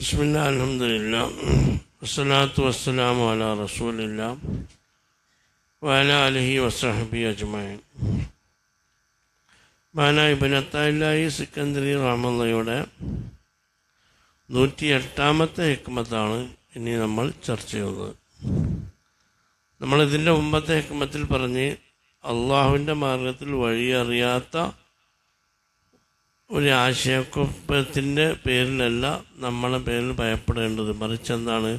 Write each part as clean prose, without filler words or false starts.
ബിസ്മില്ലാ അൽഹംദുലില്ലാ വസ്സലാത്തു വസ്സലാമു അലാ റസൂലില്ലാ വഅലാ ആലിഹി വസ്സഹ്ബിഹി അജ്മഈൻ. മഹാനായ ഇബ്നു അത്താഇല്ലാഹി സിക്കന്ദരി റഹ്മത്തുള്ളാഹിയുടെ 108ാമത്തെ ഹിക്മത്താണ് ഇനി നമ്മൾ ചർച്ച ചെയ്യുന്നത്. നമ്മളിതിൻ്റെ മുമ്പത്തെ ഹിക്മത്തിൽ പറഞ്ഞ് അള്ളാഹുവിൻ്റെ മാർഗത്തിൽ വഴിയറിയാത്ത ഒരു ആശയക്കുഴപ്പത്തിൻ്റെ പേരിലല്ല നമ്മളെ പേരിൽ ഭയപ്പെടേണ്ടത്, മറിച്ച് എന്താണ്,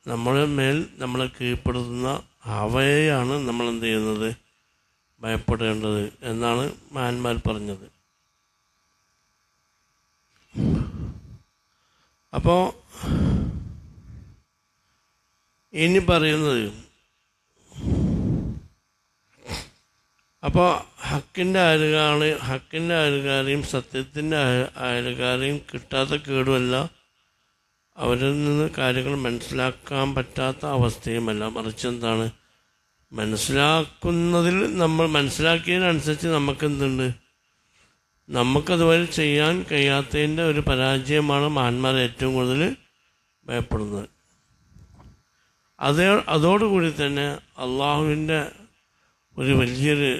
നമ്മളെ മേൽ നമ്മളെ കീഴ്പ്പെടുത്തുന്ന ഹവയെയാണ് നമ്മൾ എന്ത് ചെയ്യുന്നത്, ഭയപ്പെടേണ്ടത് എന്നാണ് മഹാന്മാർ പറഞ്ഞത്. അപ്പോൾ ഇനി പറയുന്നത്, അപ്പോൾ ഹക്കിൻ്റെ അയൽക്കാരെയും സത്യത്തിൻ്റെ അയൽക്കാരെയും കിട്ടാത്ത കേടുമല്ല, അവരിൽ നിന്ന് കാര്യങ്ങൾ മനസ്സിലാക്കാൻ പറ്റാത്ത അവസ്ഥയുമല്ല, മറിച്ച് എന്താണ്, നമ്മൾ മനസ്സിലാക്കിയതിനനുസരിച്ച് നമുക്കെന്തുണ്ട്, നമുക്കതുവരെ ചെയ്യാൻ കഴിയാത്തതിൻ്റെ ഒരു പരാജയമാണ് മഹാന്മാർ ഏറ്റവും കൂടുതൽ ഭയപ്പെടുന്നത്. അതോടുകൂടി തന്നെ അള്ളാഹുവിൻ്റെ ഒരു വലിയൊരു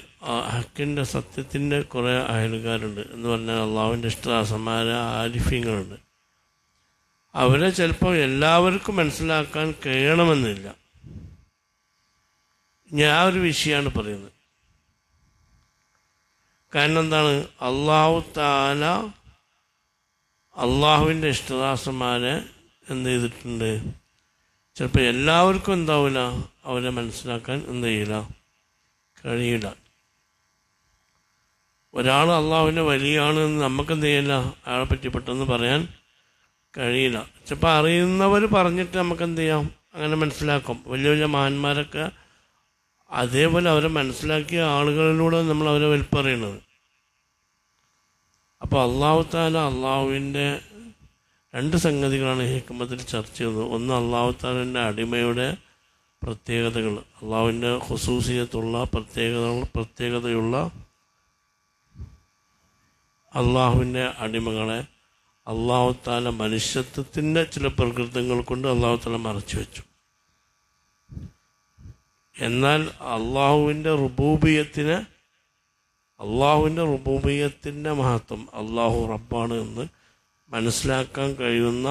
ഹക്കിൻ്റെ സത്യത്തിൻ്റെ കുറേ അയൽക്കാരുണ്ട് എന്ന് പറഞ്ഞാൽ അള്ളാഹുവിൻ്റെ ഇഷ്ടദാസന്മാർ ആരിഫ്യങ്ങളുണ്ട്. അവരെ ചിലപ്പോൾ എല്ലാവർക്കും മനസ്സിലാക്കാൻ കഴിയണമെന്നില്ല. ഞാൻ ഒരു വിഷയമാണ് പറയുന്നത്. കാരണം എന്താണ്, അള്ളാഹുവിൻ്റെ ഇഷ്ടദാസന്മാരെ എന്ത് ചെയ്തിട്ടുണ്ട്, ചിലപ്പോൾ എല്ലാവർക്കും എന്താവില്ല, അവരെ മനസ്സിലാക്കാൻ എന്ത് ചെയ്യില്ല, കഴിയില്ല. ഒരാൾ അള്ളാഹുവിൻ്റെ വലിയാണ് എന്ന് നമുക്കെന്ത് ചെയ്യില്ല, അയാളെ പറ്റി പെട്ടെന്ന് പറയാൻ കഴിയില്ല. ചിലപ്പോൾ അറിയുന്നവർ പറഞ്ഞിട്ട് നമുക്കെന്ത് ചെയ്യാം, അങ്ങനെ മനസ്സിലാക്കും. വലിയ വലിയ മഹാന്മാരൊക്കെ അതേപോലെ അവരെ മനസ്സിലാക്കിയ ആളുകളിലൂടെ നമ്മൾ അവരെ വലിപ്പറിയുന്നത്. അപ്പോൾ അള്ളാഹു താല അള്ളാഹുവിൻ്റെ രണ്ട് സംഗതികളാണ് ഹിക്മത്തിൽ ചർച്ച ചെയ്യുന്നത്. ഒന്ന്, അള്ളാഹു താലാവിൻ്റെ അടിമയുടെ പ്രത്യേകതകൾ, അള്ളാഹുവിൻ്റെ ഖുസൂസിയത്തുള്ള പ്രത്യേകതയുള്ള അള്ളാഹുവിൻ്റെ അടിമകളെ അള്ളാഹു താല മനുഷ്യത്വത്തിൻ്റെ ചില പ്രകൃതങ്ങൾ കൊണ്ട് അള്ളാഹു താല മറച്ചു വെച്ചു. എന്നാൽ അള്ളാഹുവിൻ്റെ റുബൂബിയത്തിൻ്റെ മഹത്വം, അള്ളാഹു റബ്ബാണ് എന്ന് മനസ്സിലാക്കാൻ കഴിയുന്ന,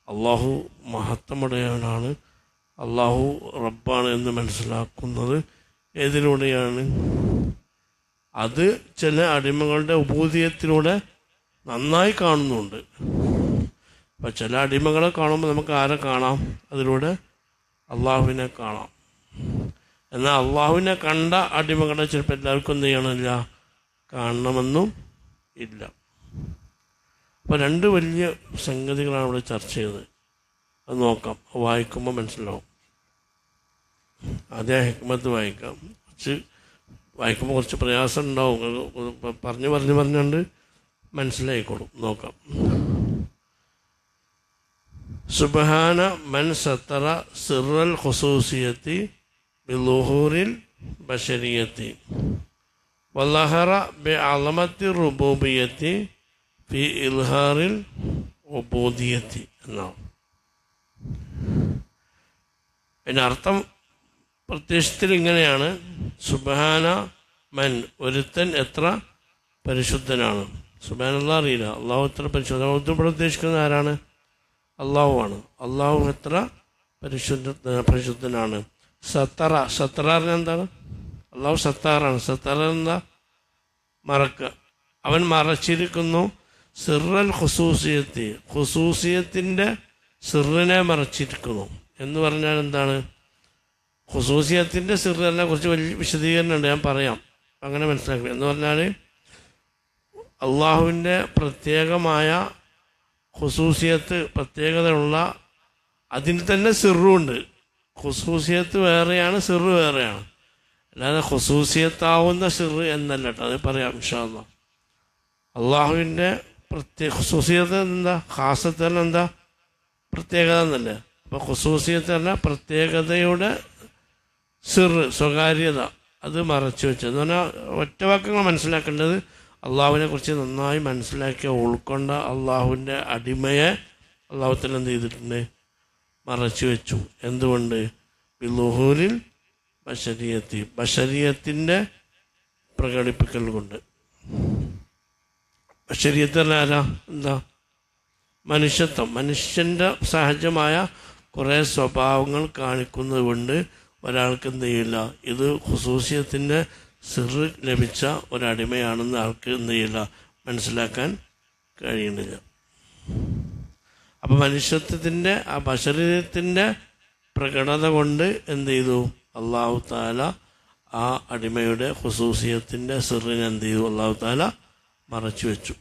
അള്ളാഹു മഹത്വമുടയവനാണ്, അള്ളാഹു റബ്ബാണ് എന്ന് മനസ്സിലാക്കുന്നത് ഏതിലൂടെയാണ്? അത് ചില അടിമകളുടെ ഉബൂദിയത്തിലൂടെ നന്നായി കാണുന്നുണ്ട്. അപ്പം ചില അടിമകളെ കാണുമ്പോൾ നമുക്ക് ആരെ കാണാം, അതിലൂടെ അള്ളാഹുവിനെ കാണാം. എന്നാൽ അള്ളാഹുവിനെ കണ്ട അടിമകളെ ചിലപ്പോൾ എല്ലാവർക്കും എന്ത് ചെയ്യണമില്ല, കാണണമെന്നും ഇല്ല. അപ്പോൾ രണ്ട് വലിയ സംഗതികളാണ് ഇവിടെ ചർച്ച ചെയ്തത്. അത് നോക്കാം, വായിക്കുമ്പോൾ മനസ്സിലാവും. അതേ ഹിക്മത്ത് വായിക്കാം. വായിക്കുമ്പോൾ കുറച്ച് പ്രയാസം ഉണ്ടാവും, പറഞ്ഞുകൊണ്ട് മനസ്സിലായിക്കോളും. നോക്കാം. സുബ്ഹാന മൻ സത്തറ സിറൽ ഖുസൂസിയത്തി ബിളുഹൂറിൽ ബശരിയത്തി വലഹറ ബിഅളമത്തി റുബൂബിയത്തി ഫി ഇൽഹാറിൽ ഉബൂദിയത്തി എന്നാണ്. അതിൻ്റെ അർത്ഥം പ്രത്യക്ഷത്തിൽ ഇങ്ങനെയാണ്: സുബ്ഹാന മൻ, ഒരുത്തൻ എത്ര പരിശുദ്ധനാണ്. സുബ്ഹാനല്ലാഹ് അറിയില്ല, അള്ളാഹു എത്ര പരിശുദ്ധ. ഇവിടെ ഉദ്ദേശിക്കുന്നത് ആരാണ്? അള്ളാഹു ആണ്. അള്ളാഹു എത്ര പരിശുദ്ധനാണ്. സത്തറ പറഞ്ഞാൽ എന്താണ്? അള്ളാഹു സത്താറാണ്. സത്തറ എന്താ? മറക്കുക. അവൻ മറച്ചിരിക്കുന്നു. സിറൽ ഖുസൂസിയത്തിൻ്റെ സിറിനെ മറച്ചിരിക്കുന്നു എന്ന് പറഞ്ഞാൽ എന്താണ്? ഖുസൂസിയത്തിൻ്റെ സിറിനെ കുറിച്ച് വലിയ വിശദീകരണമുണ്ട്, ഞാൻ പറയാം, അങ്ങനെ മനസ്സിലാക്കുക. എന്ന് പറഞ്ഞാൽ അള്ളാഹുവിൻ്റെ പ്രത്യേകമായ ഖുസൂസിയത്ത്, പ്രത്യേകതയുള്ള, അതിന് തന്നെ സിറുണ്ട്. ഖുസൂസിയത്ത് വേറെയാണ്, സിറ് വേറെയാണ്. അല്ലാതെ ഖുസൂസിയത്താവുന്ന സിറ് എന്നല്ല കേട്ടോ, അത് പറയാം ഇൻഷാ അല്ലാഹ്. അള്ളാഹുവിൻ്റെ ഖുസൂസിയത്ത് എന്താ, ഖാസത്ത് എന്താ, പ്രത്യേകത എന്നല്ലേ. അപ്പോൾ ഖുസൂസിയത്ത് പറഞ്ഞാൽ പ്രത്യേകതയുടെ സിറ്, സ്വകാര്യത, അത് മറച്ചു വെച്ചത് എന്ന് പറഞ്ഞാൽ ഒറ്റ വാക്കുകൾ മനസ്സിലാക്കേണ്ടത് അള്ളാഹുവിനെ കുറിച്ച് നന്നായി മനസ്സിലാക്കിയ ഉൾക്കൊണ്ട അള്ളാഹുവിൻ്റെ അടിമയെ അള്ളാഹുത്തല എന്ത് ചെയ്തിട്ടുണ്ട്? മറച്ചു വെച്ചു. എന്തുകൊണ്ട്? ബിലുഹൂരിൽ ബശരീയത്തിൻ്റെ പ്രകടിപ്പിക്കൽ കൊണ്ട്. ബശരീയത്ത് പറഞ്ഞാൽ ആരാ? എന്താ? മനുഷ്യത്വം, മനുഷ്യൻ്റെ സഹജമായ കുറേ സ്വഭാവങ്ങൾ കാണിക്കുന്നത് കൊണ്ട് ഒരാൾക്ക് എന്ത് ചെയ്യില്ല, ഇത് ഖുസൂസിയത്തിൻ്റെ സിറ് ലഭിച്ച ഒരടിമയാണെന്ന് ആൾക്ക് എന്ത് ചെയ്യില്ല, മനസ്സിലാക്കാൻ കഴിയുന്നില്ല. അപ്പം മനുഷ്യത്വത്തിൻ്റെ ആ ബശരീയത്തിൻ്റെ പ്രകടത കൊണ്ട് എന്ത് ചെയ്തു? അള്ളാഹു താല ആ അടിമയുടെ ഖുസൂസിയത്തിൻ്റെ സിറിനെ എന്ത് ചെയ്തു? അള്ളാഹു താല മറച്ചു വെച്ചു.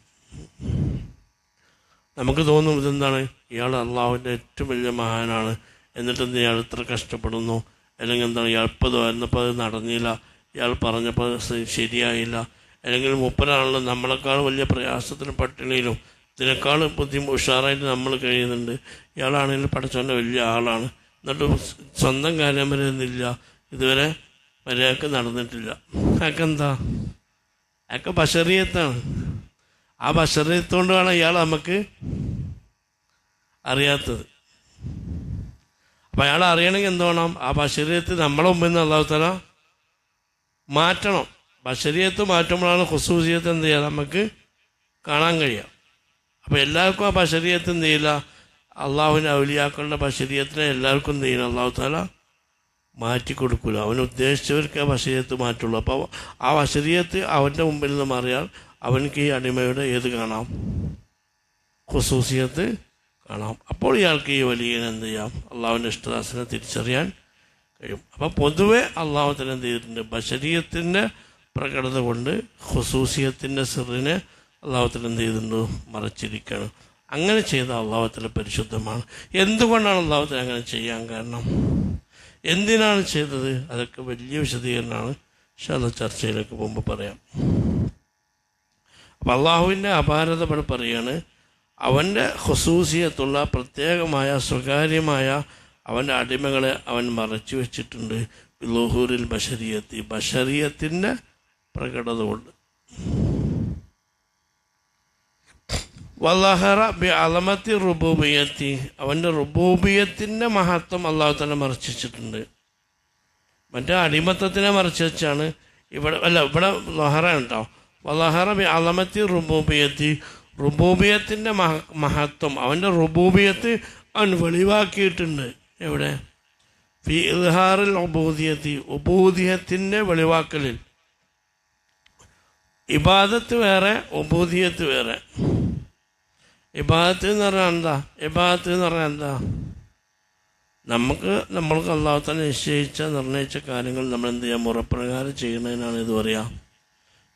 നമുക്ക് തോന്നും ഇതെന്താണ്, ഇയാൾ അള്ളാഹുവിൻ്റെ ഏറ്റവും വലിയ മഹാനാണ്, എന്നിട്ടെന്ത് ഇയാൾ ഇത്ര കഷ്ടപ്പെടുന്നു, അല്ലെങ്കിൽ എന്താണ് ഇയാൾ ഇപ്പോൾ വരുന്നപ്പോൾ അത് നടന്നില്ല, ഇയാൾ പറഞ്ഞപ്പോൾ ശരിയായില്ല, അല്ലെങ്കിൽ മുപ്പരാണല്ലോ നമ്മളെക്കാൾ വലിയ പ്രയാസത്തിനും പട്ടിണിയിലും ഇതിനേക്കാൾ ഉഷാറായിട്ട് നമ്മൾ കഴിയുന്നുണ്ട്, ഇയാളാണെങ്കിൽ പഠിച്ചവൻ്റെ വലിയ ആളാണ്, എന്നിട്ട് സ്വന്തം കാര്യം വരുന്നില്ല, ഇതുവരെ മര്യാദക്ക് നടന്നിട്ടില്ല. അതൊക്കെ എന്താ? അതൊക്കെ ബശരീയത്താണ്. ആ ബശരീയത്തുകൊണ്ട് വേണം ഇയാൾ നമുക്ക് അറിയാത്തത്. അപ്പം അയാൾ അറിയണമെങ്കിൽ എന്ത് വേണം? ആ ബശരീയത്ത് നമ്മളെ മുമ്പിൽ നിന്ന് അല്ലാഹു തആല മാറ്റണം. ബശരീയത്ത് മാറ്റുമ്പോഴാണ് ഖുസൂസിയത്ത് എന്ത് ചെയ്യുക, നമുക്ക് കാണാൻ കഴിയുക. അപ്പോൾ എല്ലാവർക്കും ആ ബശരീയത്ത് എന്ത് ചെയ്യില്ല, അള്ളാഹുവിൻ്റെ ഔലിയാക്കളുടെ ബശരീയത്തിനെ എല്ലാവർക്കും എന്ത് ചെയ്യണം, അല്ലാഹു തആല മാറ്റിക്കൊടുക്കില്ല. അവൻ ഉദ്ദേശിച്ചവർക്ക് ആ ബശരീയത്ത് മാറ്റുള്ളൂ. അപ്പോൾ ആ ബശരീയത്ത് അവൻ്റെ മുമ്പിൽ നിന്ന് മാറിയാൽ അവനക്ക് ഈ അടിമയുടെ ഏത് കാണാം? ഖുസൂസിയത്ത് കാണാം. അപ്പോൾ ഇയാൾക്ക് ഈ വലിയ എന്ത് ചെയ്യാം, അള്ളാഹുവിൻ്റെ ഇഷ്ടദാസനെ തിരിച്ചറിയാൻ കഴിയും. അപ്പോൾ പൊതുവെ അള്ളാഹു തആല എന്ത് ചെയ്തിട്ടുണ്ട്? ബശരീയത്തിൻ്റെ പ്രകടത കൊണ്ട് ഖുസൂസിയത്തിൻ്റെ സിറിനെ അള്ളാഹു തആല എന്ത് ചെയ്തിട്ടുണ്ട്? മറച്ചിരിക്കുകയാണ്. അങ്ങനെ ചെയ്ത അള്ളാഹു തആല പരിശുദ്ധമാണ്. എന്തുകൊണ്ടാണ് അള്ളാഹു തആല അങ്ങനെ ചെയ്യാൻ കാരണം? എന്തിനാണ് ചെയ്തത്? അതൊക്കെ വലിയ വിശദീകരണമാണ്. ഇൻഷാല്ലാ ചർച്ചയിലേക്ക് പോകുമ്പോൾ പറയാം. അപ്പം അള്ളാഹുവിൻ്റെ അപാരത പറയാണ്, അവൻ്റെ ഖുസൂസിയത്തുള്ള പ്രത്യേകമായ സ്വകാര്യമായ അവൻ്റെ അടിമകളെ അവൻ മറച്ചു വെച്ചിട്ടുണ്ട്. ബിലുഹൂരിൽ ബശരീയത്തിൻ്റെ പ്രകടത കൊണ്ട്. വലഹറ ബി അലമത്തി റുബൂബിയത്തി, അവൻ്റെ റുബൂബിയത്തിൻ്റെ മഹത്വം അള്ളാഹു തആല മറച്ചു വെച്ചിട്ടുണ്ട്. മറ്റേ അടിമത്തത്തിനെ മറച്ചു വെച്ചാണ്. ഇവിടെ ലഹറ ഉണ്ടോ? വലഹറ ബി അലമത്തി റുബൂബിയത്തിൻ്റെ മഹത്വം, അവൻ്റെ റുബൂബിയത്ത് അവൻ വെളിവാക്കിയിട്ടുണ്ട്. എവിടെ? ഫി ഇൽഹാറിൽ ഉബൂദിയത്തിൻ്റെ വെളിവാക്കലിൽ. ഇബാദത്ത് വേറെ, ഉബൂദിയത്ത് വേറെ. ഇബാദത്ത് എന്ന് പറഞ്ഞാൽ എന്താ? ഇബാദത്ത് എന്ന് പറഞ്ഞാൽ എന്താ? നമ്മൾക്ക് അല്ലാഹു തആല നിർണയിച്ച കാര്യങ്ങൾ നമ്മൾ എന്ത് ചെയ്യാം, മുറപ്രകാരം ചെയ്യുന്നതിനാണ് ഇത് പറയുക,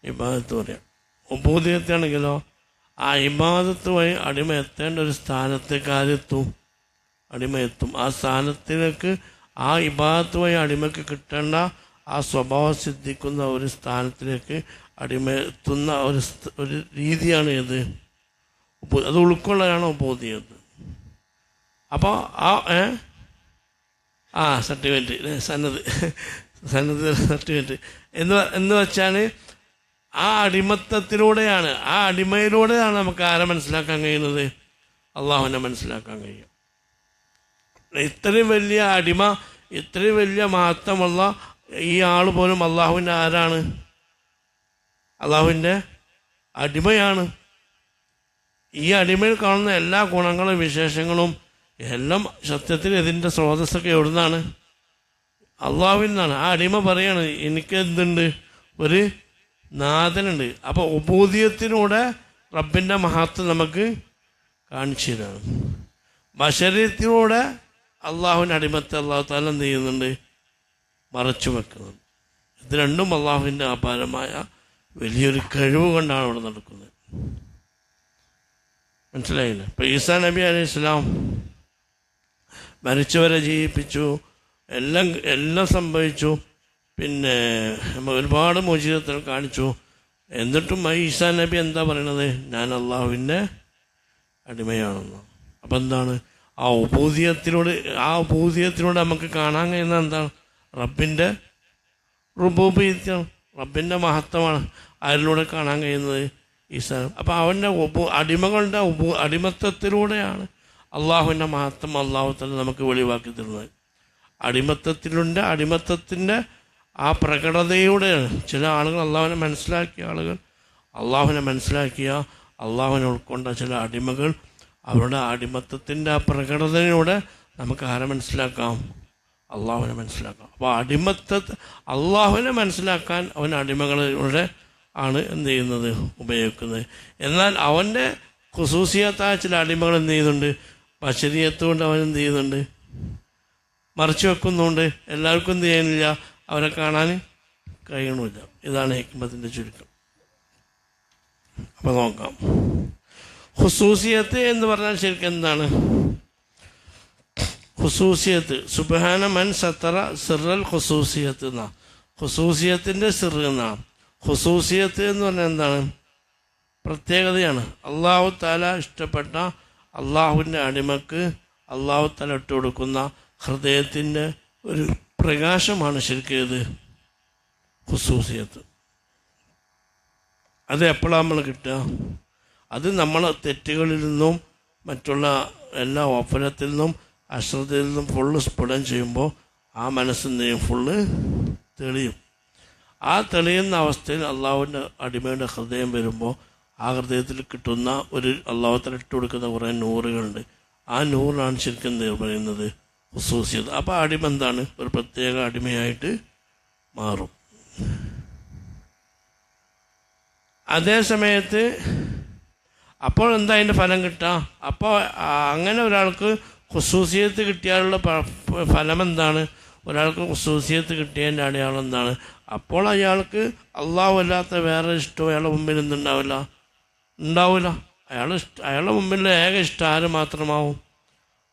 ഇബാദത്ത് പറയുക. ഉബൂദിയത്താണെങ്കിലോ ആ ഇബാദത്ത് വഴി അടിമ എത്തേണ്ട ഒരു സ്ഥാനത്തേക്ക് അടിമ എത്തും. ആ സ്ഥാനത്തിലേക്ക് ആ ഇബാദത്ത് വഴി അടിമയ്ക്ക് കിട്ടേണ്ട ആ സ്വഭാവം സിദ്ധിക്കുന്ന ഒരു സ്ഥാനത്തിലേക്ക് അടിമ എത്തുന്ന ഒരു രീതിയാണ് ഇത്. അത് ഉൾക്കൊള്ളാനാണ് ഉബൂദിയത്ത്. അപ്പോൾ സർട്ടിഫിക്കറ്റ് സന്നദ്ധ സർട്ടിഫിക്കറ്റ് എന്ന് വെച്ചാൽ ആ അടിമത്തത്തിലൂടെയാണ്, ആ അടിമയിലൂടെയാണ് നമുക്ക് ആരെ മനസ്സിലാക്കാൻ കഴിയുന്നത്? അള്ളാഹുവിനെ മനസ്സിലാക്കാൻ കഴിയും. ഇത്രയും വലിയ അടിമ, ഇത്രയും വലിയ മഹത്വമുള്ള ഈ ആൾ പോലും അള്ളാഹുവിൻ്റെ ആരാണ്? അള്ളാഹുവിൻ്റെ അടിമയാണ്. ഈ അടിമയിൽ കാണുന്ന എല്ലാ ഗുണങ്ങളും വിശേഷങ്ങളും എല്ലാം സത്യത്തിൽ ഇതിൻ്റെ സ്രോതസ്സൊക്കെ എവിടുന്നാണ്? അള്ളാഹുവിൽ നിന്നാണ്. ആ അടിമ പറയാണ്, എനിക്ക് എന്തുണ്ട്, ഒരു നാഥനുണ്ട്. അപ്പോൾ ഉബൂദിയത്തിലൂടെ റബ്ബിൻ്റെ മഹത്വം നമുക്ക് കാണിച്ചു തരാണ്. ബശരീയത്തിലൂടെ അള്ളാഹുവിൻ്റെ അടിമത്തെ അള്ളാഹു തആല എന്ത് ചെയ്യുന്നുണ്ട്? മറച്ചു വെക്കുന്നുണ്ട്. ഇത് രണ്ടും അള്ളാഹുവിൻ്റെ അപാരമായ വലിയൊരു കഴിവ് കൊണ്ടാണ് ഇവിടെ നടക്കുന്നത്. മനസ്സിലായില്ല? ഇപ്പം ഈസാ നബി അലൈഹിസ്സലാം മരിച്ചവരെ ജീവിപ്പിച്ചു, എല്ലാം സംഭവിച്ചു. പിന്നെ ഒരുപാട് മോചിതത്തിൽ കാണിച്ചു. എന്നിട്ടും ഈസാ നബി എന്താ പറയണത്? ഞാൻ അള്ളാഹുവിൻ്റെ അടിമയാണെന്ന്. അപ്പം എന്താണ്? ആ ഉബൂദിയത്തിലൂടെ നമുക്ക് കാണാൻ കഴിയുന്ന എന്താണ്? റുബൂബിയത്താണ്, റബ്ബിൻ്റെ മഹത്വമാണ് അതിലൂടെ കാണാൻ കഴിയുന്നത്. ഈ സാധനം. അപ്പോൾ അവൻ്റെ അടിമകളുടെ അടിമത്തത്തിലൂടെയാണ് അള്ളാഹുവിൻ്റെ മഹത്വം അള്ളാഹു തന്നെ നമുക്ക് വെളിവാക്കി തരുന്നത്. അടിമത്തത്തിൻ്റെ ആ പ്രകടതയോടെയാണ് ചില ആളുകൾ അള്ളാഹുവിനെ മനസ്സിലാക്കിയ ആളുകൾ, അള്ളാഹുവിനെ ഉൾക്കൊണ്ട ചില അടിമകൾ, അവരുടെ അടിമത്തത്തിൻ്റെ ആ പ്രകടതയോടെ നമുക്ക് ആരെ മനസ്സിലാക്കാം? അള്ളാഹുവിനെ മനസ്സിലാക്കാം. അപ്പോൾ അള്ളാഹുവിനെ മനസ്സിലാക്കാൻ അവൻ അടിമകളിലൂടെ ആണ് എന്ത് ചെയ്യുന്നത്? ഉപയോഗിക്കുന്നത്. എന്നാൽ അവൻ്റെ ഖുസൂസിയത്തായ ചില അടിമകൾ എന്ത് ചെയ്യുന്നുണ്ട്? ബശരീയത്തുകൊണ്ട് അവൻ എന്ത് ചെയ്യുന്നുണ്ട്? മറച്ചു വെക്കുന്നുണ്ട്. എല്ലാവർക്കും എന്ത് ചെയ്യാനില്ല, അവരെ കാണാൻ കഴിയണമില്ല. ഇതാണ് ഹിക്മത്തിൻ്റെ ചുരുക്കം. അപ്പോൾ നോക്കാം, ഖുസൂസിയത്ത് എന്ന് പറഞ്ഞാൽ ശരിക്കും എന്താണ്? ഖുസൂസിയത്ത് സുബ്ഹാന മൻ സത്തറ സിറൽ ഖുസൂസിയത്ത് എന്നാണ്. ഖുസൂസിയത്തിൻ്റെ സിറ് എന്നാണ്. ഖുസൂസിയത്ത് എന്ന് പറഞ്ഞാൽ എന്താണ്? പ്രത്യേകതയാണ്. അള്ളാഹു താല ഇഷ്ടപ്പെട്ട അള്ളാഹുവിൻ്റെ അടിമക്ക് അള്ളാഹു താല ഇട്ട് കൊടുക്കുന്ന ഹൃദയത്തിൻ്റെ ഒരു പ്രകാശമാണ് ശരിക്കും ഇത് ഖുസൂസിയത്ത്. അത് എപ്പോഴാണ് നമ്മൾ കിട്ടുക? അത് നമ്മൾ തെറ്റുകളിൽ നിന്നും മറ്റുള്ള എല്ലാ ഓഫനത്തിൽ നിന്നും അശ്രദ്ധയിൽ നിന്നും ഫുള്ള് സ്ഫുടം ചെയ്യുമ്പോൾ ആ മനസ്സിൽ ഫുള്ള് തെളിയും. ആ തെളിയുന്ന അവസ്ഥയിൽ അള്ളാഹുവിൻ്റെ അടിമയുടെ ഹൃദയം വരുമ്പോൾ ആ ഹൃദയത്തിൽ കിട്ടുന്ന ഒരു അള്ളാഹുത്തിൽ ഇട്ട് കൊടുക്കുന്ന കുറേ നൂറുകളുണ്ട്. ആ നൂറാണ് ശരിക്കും പറയുന്നത് ഖുസൂസിയത്ത്. അപ്പോൾ അടിമ എന്താണ്? ഒരു പ്രത്യേക അടിമയായിട്ട് മാറും. അതേ സമയത്ത് അപ്പോൾ എന്താ അതിൻ്റെ ഫലം കിട്ടുക? അപ്പോൾ അങ്ങനെ ഒരാൾക്ക് ഖുസൂസിയത്ത് കിട്ടിയാലുള്ള ഫലം എന്താണ്? ഒരാൾക്ക് ഖുസൂസിയത്ത് കിട്ടിയതിൻ്റെ അടയാളം എന്താണ്? അപ്പോൾ അയാൾക്ക് അള്ളാഹു അല്ലാത്ത വേറെ ഇഷ്ടവും അയാളുടെ മുമ്പിൽ എന്തുണ്ടാവില്ല? ഉണ്ടാവില്ല. അയാളുടെ മുമ്പിൽ ഏക ഇഷ്ടം ആര് മാത്രമാവും?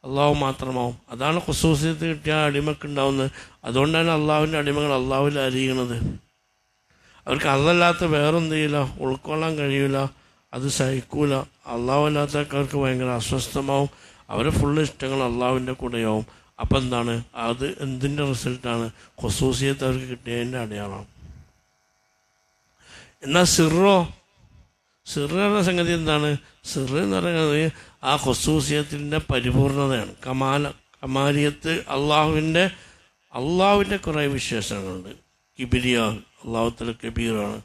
അള്ളാഹു മാത്രമാവും. അതാണ് ഖുസൂസിയത്ത് കിട്ടിയ അടിമക്ക് ഉണ്ടാവുന്നത്. അതുകൊണ്ടാണ് അള്ളാഹുവിൻ്റെ അടിമകൾ അള്ളാഹുവിൽ അറിയണത്. അവർക്ക് അതല്ലാത്ത വേറെന്ത് ചെയ്യില്ല, ഉൾക്കൊള്ളാൻ കഴിയില്ല, അത് സഹിക്കൂല. അള്ളാഹു അല്ലാത്തൊക്കെ അവർക്ക് ഭയങ്കര അസ്വസ്ഥമാവും. അവരെ ഫുള്ള് ഇഷ്ടങ്ങൾ അള്ളാഹുവിൻ്റെ കൂടെയാവും. അപ്പം എന്താണ് അത്? എന്തിൻ്റെ റിസൾട്ടാണ്? ഖുസൂസിയത്ത് അവർക്ക് കിട്ടിയതിൻ്റെ അടയാളമാണ്. എന്നാൽ സിറോ, സിറ് എന്ന സംഗതി എന്താണ്? സിറ് എന്ന് പറയുന്നത് ആ ഖുസൂസിയത്തിൻ്റെ പരിപൂർണതയാണ്. കമാലിയത്ത്. അള്ളാഹുവിൻ്റെ കുറേ വിശേഷങ്ങളുണ്ട്. കിബിരിയ, അള്ളാഹുത്തല കബീറാണ്,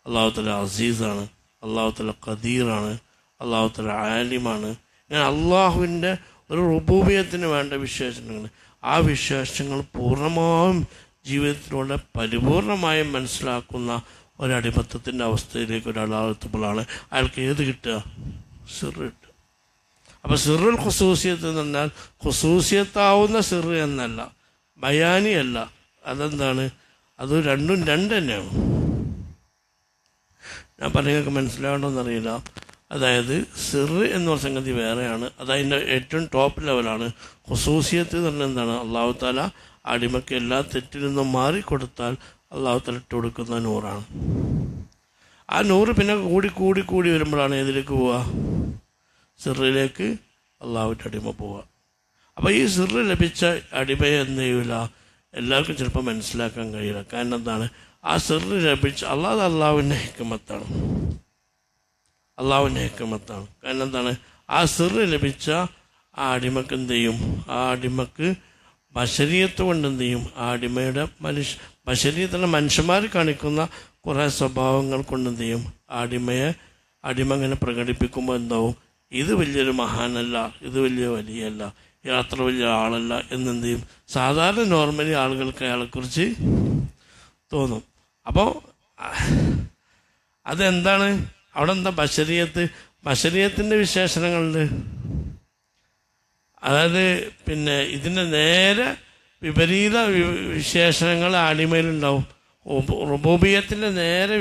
അള്ളാഹുത്തല അസീസാണ്, അള്ളാഹുത്തല ഖദീറാണ്, അള്ളാഹുത്തല ആലിമാണ്. ഇങ്ങനെ അള്ളാഹുവിൻ്റെ ഒരു റുബൂബിയത്തിന് വേണ്ട വിശേഷണങ്ങൾ. ആ വിശേഷങ്ങൾ പൂർണ്ണമായും ജീവിതത്തിലൂടെ പരിപൂർണമായും മനസ്സിലാക്കുന്ന ഒരടിമത്തത്തിൻ്റെ അവസ്ഥയിലേക്ക് ഒരാളെത്തുമ്പോഴാണ് അയാൾക്ക് ഏത് കിട്ടുക? സിറ് കിട്ടുക. അപ്പോൾ സിറുൽ ഖുസൂസിയത്ത് എന്ന് പറഞ്ഞാൽ ഖുസൂസിയത്താവുന്ന സിറ് എന്നല്ല, ബയാനിയല്ല. അതെന്താണ്? അത് രണ്ടും രണ്ട് തന്നെയാണ്. ഞാൻ പറയുകയൊക്കെ മനസ്സിലാകണമെന്നറിയില്ല. അതായത് സിറ് എന്ന സംഗതി വേറെയാണ്. അതതിൻ്റെ ഏറ്റവും ടോപ്പ് ലെവലാണ്. ഖുസൂസിയത്ത് എന്ന് പറഞ്ഞാൽ എന്താണ്? അള്ളാഹു താല അടിമയ്ക്ക് എല്ലാ തെറ്റിൽ നിന്നും മാറിക്കൊടുത്താൽ അള്ളാഹു താല ഇട്ട് കൊടുക്കുന്ന നൂറാണ്. ആ നൂറ് പിന്നെ കൂടി വരുമ്പോഴാണ് ഏതിലേക്ക് പോവുക? സിറിലേക്ക് അള്ളാഹുവിൻ്റെ അടിമ പോവുക. അപ്പോൾ ഈ സിറ് ലഭിച്ച അടിമയെ എന്ത് ചെയ്യില്ല, എല്ലാവർക്കും ചിലപ്പോൾ മനസ്സിലാക്കാൻ കഴിയില്ല. കാരണം എന്താണ്? ആ സിറ് ലഭിച്ച അള്ളാഹുവിൻ്റെ ഹിക്മത്താണ്. കാരണം എന്താണ്? ആ സിറ് ലഭിച്ച ആ അടിമക്ക് എന്ത് ചെയ്യും? ആ അടിമക്ക് ബശരീയത്ത് കൊണ്ട് എന്ത് ചെയ്യും? ആ അടിമയുടെ ബശരീയത്തിലെ മനുഷ്യന്മാർ കാണിക്കുന്ന കുറേ സ്വഭാവങ്ങൾ കൊണ്ട് എന്ത് ചെയ്യും? അടിമ അങ്ങനെ പ്രകടിപ്പിക്കുമ്പോൾ എന്താവും? ഇത് വലിയൊരു മഹാനല്ല, ഇത് വലിയല്ല, അത്ര വലിയ ആളല്ല എന്നെന്ത് ചെയ്യും? സാധാരണ നോർമലി ആളുകൾക്ക് അയാളെക്കുറിച്ച് തോന്നും. അപ്പോൾ അതെന്താണ്? അവിടെ എന്താ ബശരീയത്തിൻ്റെ വിശേഷണങ്ങളുണ്ട്. അതായത് പിന്നെ ഇതിൻ്റെ നേരെ വിപരീത വിശേഷണങ്ങൾ അടിമയിലുണ്ടാവും. റുബൂബിയത്തിൻ്റെ നേരെ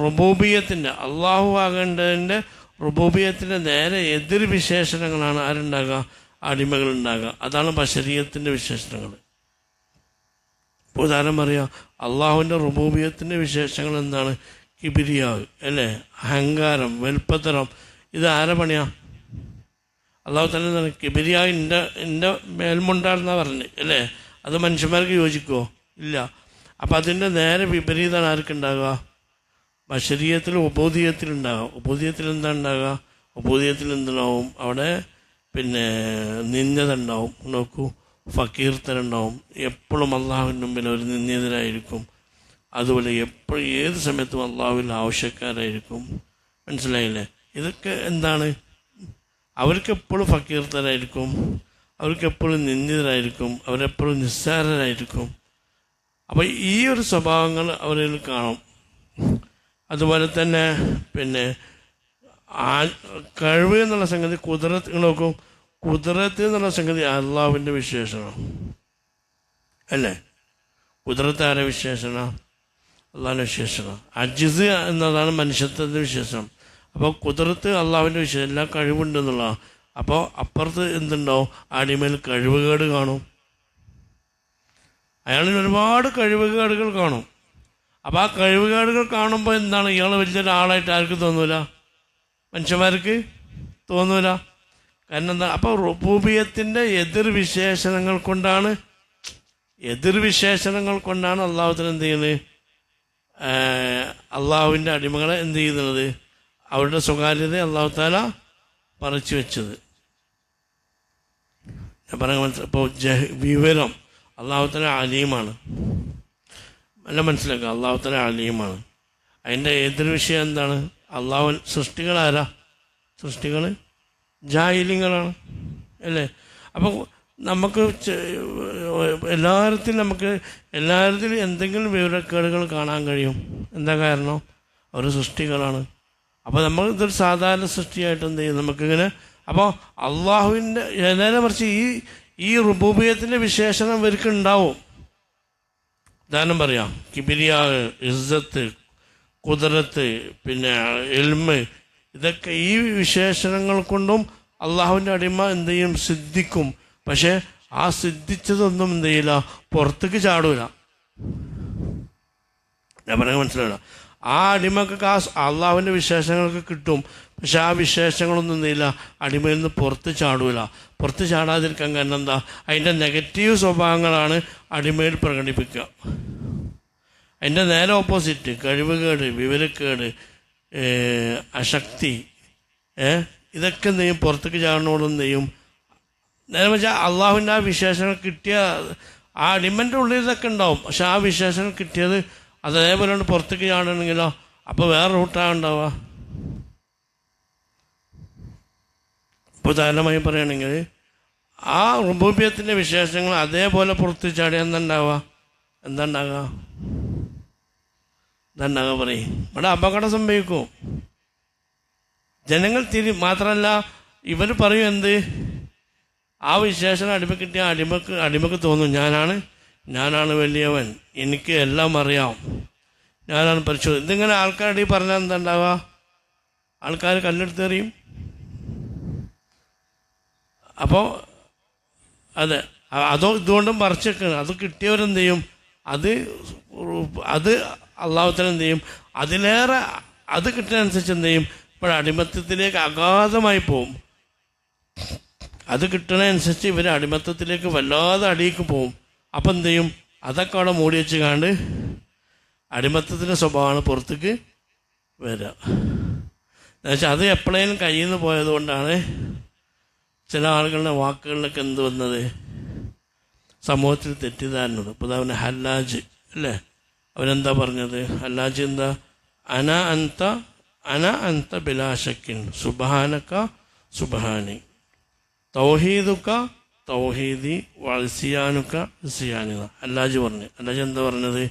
റുബൂബിയത്തിൻ്റെ അള്ളാഹു ആകേണ്ടതിൻ്റെ റുബൂബിയത്തിൻ്റെ നേരെ എതിർ വിശേഷണങ്ങളാണ് ആരുണ്ടാകുക? അടിമകളുണ്ടാകുക. അതാണ് ബശരീയത്തിൻ്റെ വിശേഷണങ്ങൾ. ഇപ്പോൾ ഉദാഹരണം പറയാം, അള്ളാഹുവിൻ്റെ റുബൂബിയത്തിൻ്റെ വിശേഷങ്ങൾ എന്താണ്? കിബിരിയാവ് അല്ലേ, അഹങ്കാരം, വലുപ്പത്തരം. ഇത് ആരെ പണിയാ? അള്ളാഹു തന്നെ എന്താണ്? കിബിരിയാവ് എൻ്റെ മേൽമുണ്ടാണെന്നാണ് പറഞ്ഞത് അല്ലേ. അത് മനുഷ്യന്മാർക്ക് യോജിക്കുമോ? ഇല്ല. അപ്പം അതിൻ്റെ നേരെ വിപരീതമാണ് ആർക്കുണ്ടാകുക? ബശരീയത്തിൽ ഉബൂദിയത്തിലുണ്ടാകാം. ഉബൂദിയത്തിൽ എന്താ ഉണ്ടാകുക? ഉബൂദിയത്തിൽ എന്തുണ്ടാവും? അവിടെ പിന്നെ നിന്ദത ഉണ്ടാവും. നോക്കൂ, ഫക്കീർത്തനുണ്ടാവും. എപ്പോഴും അള്ളാഹുവിൻ്റെ മുമ്പിൽ ഒരു നിന്ദിതരായിരിക്കും. അതുപോലെ എപ്പോഴും ഏത് സമയത്തും അള്ളാഹുവിൽ ആവശ്യക്കാരായിരിക്കും. മനസ്സിലായില്ലേ? ഇതൊക്കെ എന്താണ്? അവർക്കെപ്പോഴും ഫക്കീർത്തരായിരിക്കും, അവർക്കെപ്പോഴും നിന്ദിതരായിരിക്കും, അവരെപ്പോഴും നിസ്സാരരായിരിക്കും. അപ്പോൾ ഈ ഒരു സ്വഭാവങ്ങൾ അവരിൽ കാണും. അതുപോലെ തന്നെ പിന്നെ കഴിവ് എന്നുള്ള സംഗതി, കുതിരത്ത് നോക്കും, കുതിരത്ത് എന്നുള്ള സംഗതി അള്ളാഹുവിൻ്റെ വിശേഷണം അല്ലേ? കുതിരത്ത് ആരെ വിശേഷണം? അള്ളാഹിൻ്റെ വിശേഷണം. അജിസ് എന്നതാണ് മനുഷ്യത്വത്തിൻ്റെ വിശേഷണം. അപ്പോൾ കുതിരത്ത് അള്ളാഹുവിൻ്റെ വിശേഷം, എല്ലാ കഴിവുണ്ട് എന്നുള്ളതാണ്. അപ്പോൾ അപ്പുറത്ത് എന്തുണ്ടാവും? അടിമേൽ കഴിവുകേട് കാണും. അയാളിൽ ഒരുപാട് കഴിവുകേടുകൾ കാണും. അപ്പോൾ ആ കഴിവുകേടുകൾ കാണുമ്പോൾ എന്താണ്? ഇയാൾ വലിയൊരാളായിട്ട് ആർക്കും തോന്നൂല, മനുഷ്യന്മാർക്ക് തോന്നൂല. കാരണം എന്താ? അപ്പോൾ റുബൂബിയത്തിൻ്റെ എതിർവിശേഷണങ്ങൾ കൊണ്ടാണ് അള്ളാഹുത്തിന് എന്ത് ചെയ്യുന്നത്? അള്ളാഹുവിൻ്റെ അടിമകളെ എന്ത് ചെയ്യുന്നത്? അവരുടെ സ്വകാര്യത അള്ളാഹു താല പറിച്ചു വെച്ചത്. ഞാൻ പറയാൻ മനസ്സിലായി. ഇപ്പോൾ വിവരം അള്ളാഹു താല അലീമാണ്. നല്ല മനസ്സിലാക്കുക, അള്ളാഹു താല അലീമാണ്. അതിൻ്റെ എതിർ വിഷയം എന്താണ്? അള്ളാഹു സൃഷ്ടികളാരാ? സൃഷ്ടികൾ ജാഹിലിങ്ങളാണ് അല്ലേ? അപ്പോൾ നമുക്ക് എല്ലായിടത്തിലും എന്തെങ്കിലും വിവരക്കേടുകൾ കാണാൻ കഴിയും. എന്താ കാരണം? അവർ സൃഷ്ടികളാണ്. അപ്പോൾ നമ്മൾ ഇതൊരു സാധാരണ സൃഷ്ടിയായിട്ട് എന്ത് ചെയ്യും? നമുക്കിങ്ങനെ. അപ്പോൾ അള്ളാഹുവിൻ്റെ നേരെ മറിച്ച് ഈ റുബൂബിയത്തിൻ്റെ വിശേഷണം ഇവർക്ക് ഉണ്ടാവും. ഉദാഹരണം പറയാം, കിബിരിയാ, ഇസ്സത്ത്, കുദറത്ത്, പിന്നെ ഇൽമ്, ഇതൊക്കെ ഈ വിശേഷണങ്ങൾ കൊണ്ടും അള്ളാഹുവിൻ്റെ അടിമ എന്ത് ചെയ്യും? സിദ്ധിക്കും. പക്ഷേ ആ സിദ്ധിച്ചതൊന്നും എന്ത് ചെയ്യില്ല, പുറത്തേക്ക് ചാടൂല. ഞാൻ പറയാൻ മനസ്സിലാവില്ല. ആ അടിമക്കൊക്കെ ആ അള്ളാഹുവിൻ്റെ വിശേഷങ്ങളൊക്കെ കിട്ടും. പക്ഷെ ആ വിശേഷങ്ങളൊന്നും എന്ത് ചെയ്യില്ല, അടിമയിൽ നിന്ന് പുറത്ത് ചാടൂല. പുറത്ത് ചാടാതിരിക്കാൻ കാരണം എന്താ? അതിൻ്റെ നെഗറ്റീവ് സ്വഭാവങ്ങളാണ് അടിമയിൽ പ്രകടിപ്പിക്കുക. അതിൻ്റെ നേരെ ഓപ്പോസിറ്റ് കഴിവുകേട്, വിവരക്കേട്, അശക്തി, ഇതൊക്കെ എന്ത് ചെയ്യും? പുറത്തേക്ക് ചാടുന്നതോടെ എന്ത് ചെയ്യും? നേരെ വെച്ചാൽ അള്ളാഹുവിൻ്റെ ആ വിശേഷങ്ങൾ കിട്ടിയ ആ അടിമൻ്റെ ഉള്ളിൽ ഇതൊക്കെ ഉണ്ടാവും. പക്ഷെ ആ വിശേഷങ്ങൾ കിട്ടിയത് അതേപോലെ പുറത്തേക്ക് ചാടണമെങ്കിലോ അപ്പോൾ വേറെ റൂട്ടാണ് ഉണ്ടാവുക. ഇപ്പോൾ ഉദാഹരണമായി പറയുകയാണെങ്കിൽ ആ റുബൂബിയത്തിൻ്റെ വിശേഷങ്ങൾ അതേപോലെ പുറത്ത് ചാടിയാൽ എന്താ ഉണ്ടാകുക പറയും? ഇവിടെ അപകടം സംഭവിക്കും. ജനങ്ങൾ മാത്രമല്ല ഇവർ പറയും എന്ത്? ആ വിശേഷണം അടിമ കിട്ടിയ അടിമക്ക് തോന്നും ഞാനാണ് വലിയവൻ, എനിക്ക് എല്ലാം അറിയാം, ഞാനാണ് പരിശോധന. ഇതിങ്ങനെ ആൾക്കാരുടെ പറഞ്ഞാൽ എന്താ ഉണ്ടാവുക? ആൾക്കാർ കല്ലെടുത്തെറിയും. അപ്പോൾ അതെ, ഇതുകൊണ്ടും പറിച്ച് വെക്കണം. അത് കിട്ടിയവരെന്ത് ചെയ്യും? അത് അള്ളാഹുത്തല എന്ത് ചെയ്യും? അതിലേറെ അത് കിട്ടുന്നതനുസരിച്ച് എന്ത് ചെയ്യും? അടിമത്തത്തിലേക്ക് അഗാധമായി പോവും. അത് കിട്ടുന്നതനുസരിച്ച് ഇവർ അടിമത്തത്തിലേക്ക് വല്ലാതെ അടിയിക്ക് പോവും. അപ്പം എന്ത് ചെയ്യും? അതൊക്കെ അവിടെ മൂടി വെച്ച് കാണ്ട് അടിമത്തത്തിൻ്റെ സ്വഭാവമാണ് പുറത്തേക്ക് വരിക. എന്നുവെച്ചാൽ അത് എപ്പോഴേലും കയ്യിൽ നിന്ന് പോയത് കൊണ്ടാണ് ചില ആളുകളുടെ വാക്കുകളിലൊക്കെ എന്ത് വന്നത്? സമൂഹത്തിൽ തെറ്റിദ്ധാരണത്. ഇപ്പോൾ അവന് ഹല്ലാജ് അല്ലേ? അവനെന്താ പറഞ്ഞത്? ഹല്ലാജ് എന്താ? അന അന്ത ബിലാശക്കിൻ സുബ്ഹാനക സുബ്ഹാനി തൗഹീദുക തൗഹീദി വസിയാനുക സിയാനുക. ഹല്ലാജ് പറഞ്ഞു. ഹല്ലാജ് എന്താ പറഞ്ഞത്?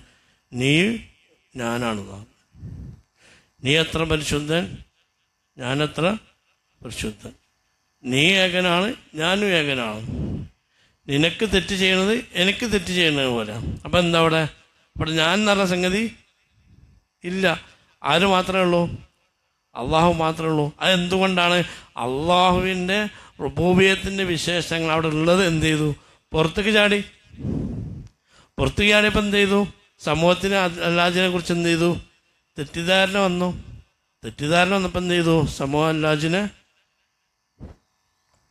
ഞാനാണ്. നീ എത്ര പരിശുദ്ധൻ, ഞാനെത്ര പരിശുദ്ധൻ. നീ ഏകനാണ്, ഞാനും ഏകനാണ്. നിനക്ക് തെറ്റ് ചെയ്യണത് എനിക്ക് തെറ്റ് ചെയ്യുന്നത് പോലെ. അപ്പം എന്താ അവിടെ ഞാൻ എന്ന് പറഞ്ഞ സംഗതി ഇല്ല. ആര് മാത്രമേ ഉള്ളൂ? അള്ളാഹു മാത്രമേ ഉള്ളൂ. അതെന്തുകൊണ്ടാണ്? അള്ളാഹുവിൻ്റെ റുബൂബിയത്തിൻ്റെ വിശേഷങ്ങൾ അവിടെ ഉള്ളത് എന്ത് ചെയ്തു? പുറത്തേക്ക് ചാടിയപ്പോൾ എന്ത് ചെയ്തു? സമൂഹത്തിന് അല്ലാജിനെ കുറിച്ച് എന്ത് ചെയ്തു? തെറ്റിദ്ധാരണ വന്നപ്പോൾ എന്ത് ചെയ്തു? സമൂഹം അല്ലാജിനെ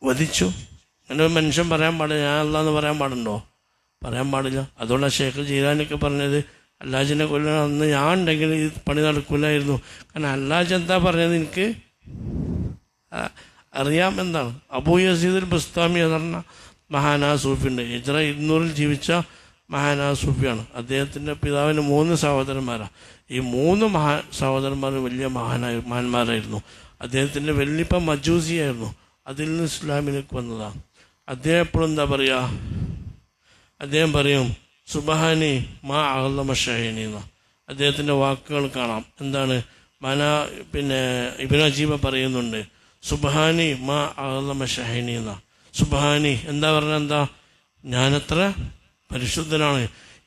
വധിച്ചു. അങ്ങനെ ഒരു മനുഷ്യൻ പറയാൻ പാടില്ല, ഞാൻ അല്ലാന്ന് പറയാൻ പാടുണ്ടോ? പറയാൻ പാടില്ല. അതുകൊണ്ടാണ് ഷേഖ് ജീലാനിയൊക്കെ പറഞ്ഞത് അല്ലാജിനെ കൊല്ലണം, അന്ന് ഞാൻ ഉണ്ടെങ്കിൽ ഈ പണി നടക്കില്ലായിരുന്നു. കാരണം അല്ലാജ് എന്താ പറഞ്ഞത് എനിക്ക് അറിയാം എന്താണ്. അബൂ യസീദുൽ ബുസ്താമി എന്ന് പറഞ്ഞ മഹാനാ സൂഫിയുണ്ട്. ഹിജ്റ 200 ജീവിച്ച മഹാനാ സൂഫിയാണ്. അദ്ദേഹത്തിൻ്റെ പിതാവിന് 3 സഹോദരന്മാരാണ്. ഈ 3 സഹോദരന്മാർ വലിയ മഹാന്മാരായിരുന്നു. അദ്ദേഹത്തിൻ്റെ വല്യപ്പ മജൂസിയായിരുന്നു. അതിൽ നിന്ന് ഇസ്ലാമിലേക്ക് വന്നതാണ്. അദ്ദേഹം എപ്പോഴും എന്താ പറയുക, അദ്ദേഹം പറയും സുബ്ഹാനി മാ അഅ്ളമ ഷഅനി എന്ന അദ്ദേഹത്തിൻ്റെ വാക്കുകൾ കാണാം. എന്താണ് പിന്നെ ഇബ്നു അജീബ പറയുന്നുണ്ട്, സുബ്ഹാനി മാ അഅ്ളമ ഷഅനി എന്ന. സുബ്ഹാനി എന്താ പറഞ്ഞാൽ എന്താ, ഞാനെത്ര പരിശുദ്ധനാണ്,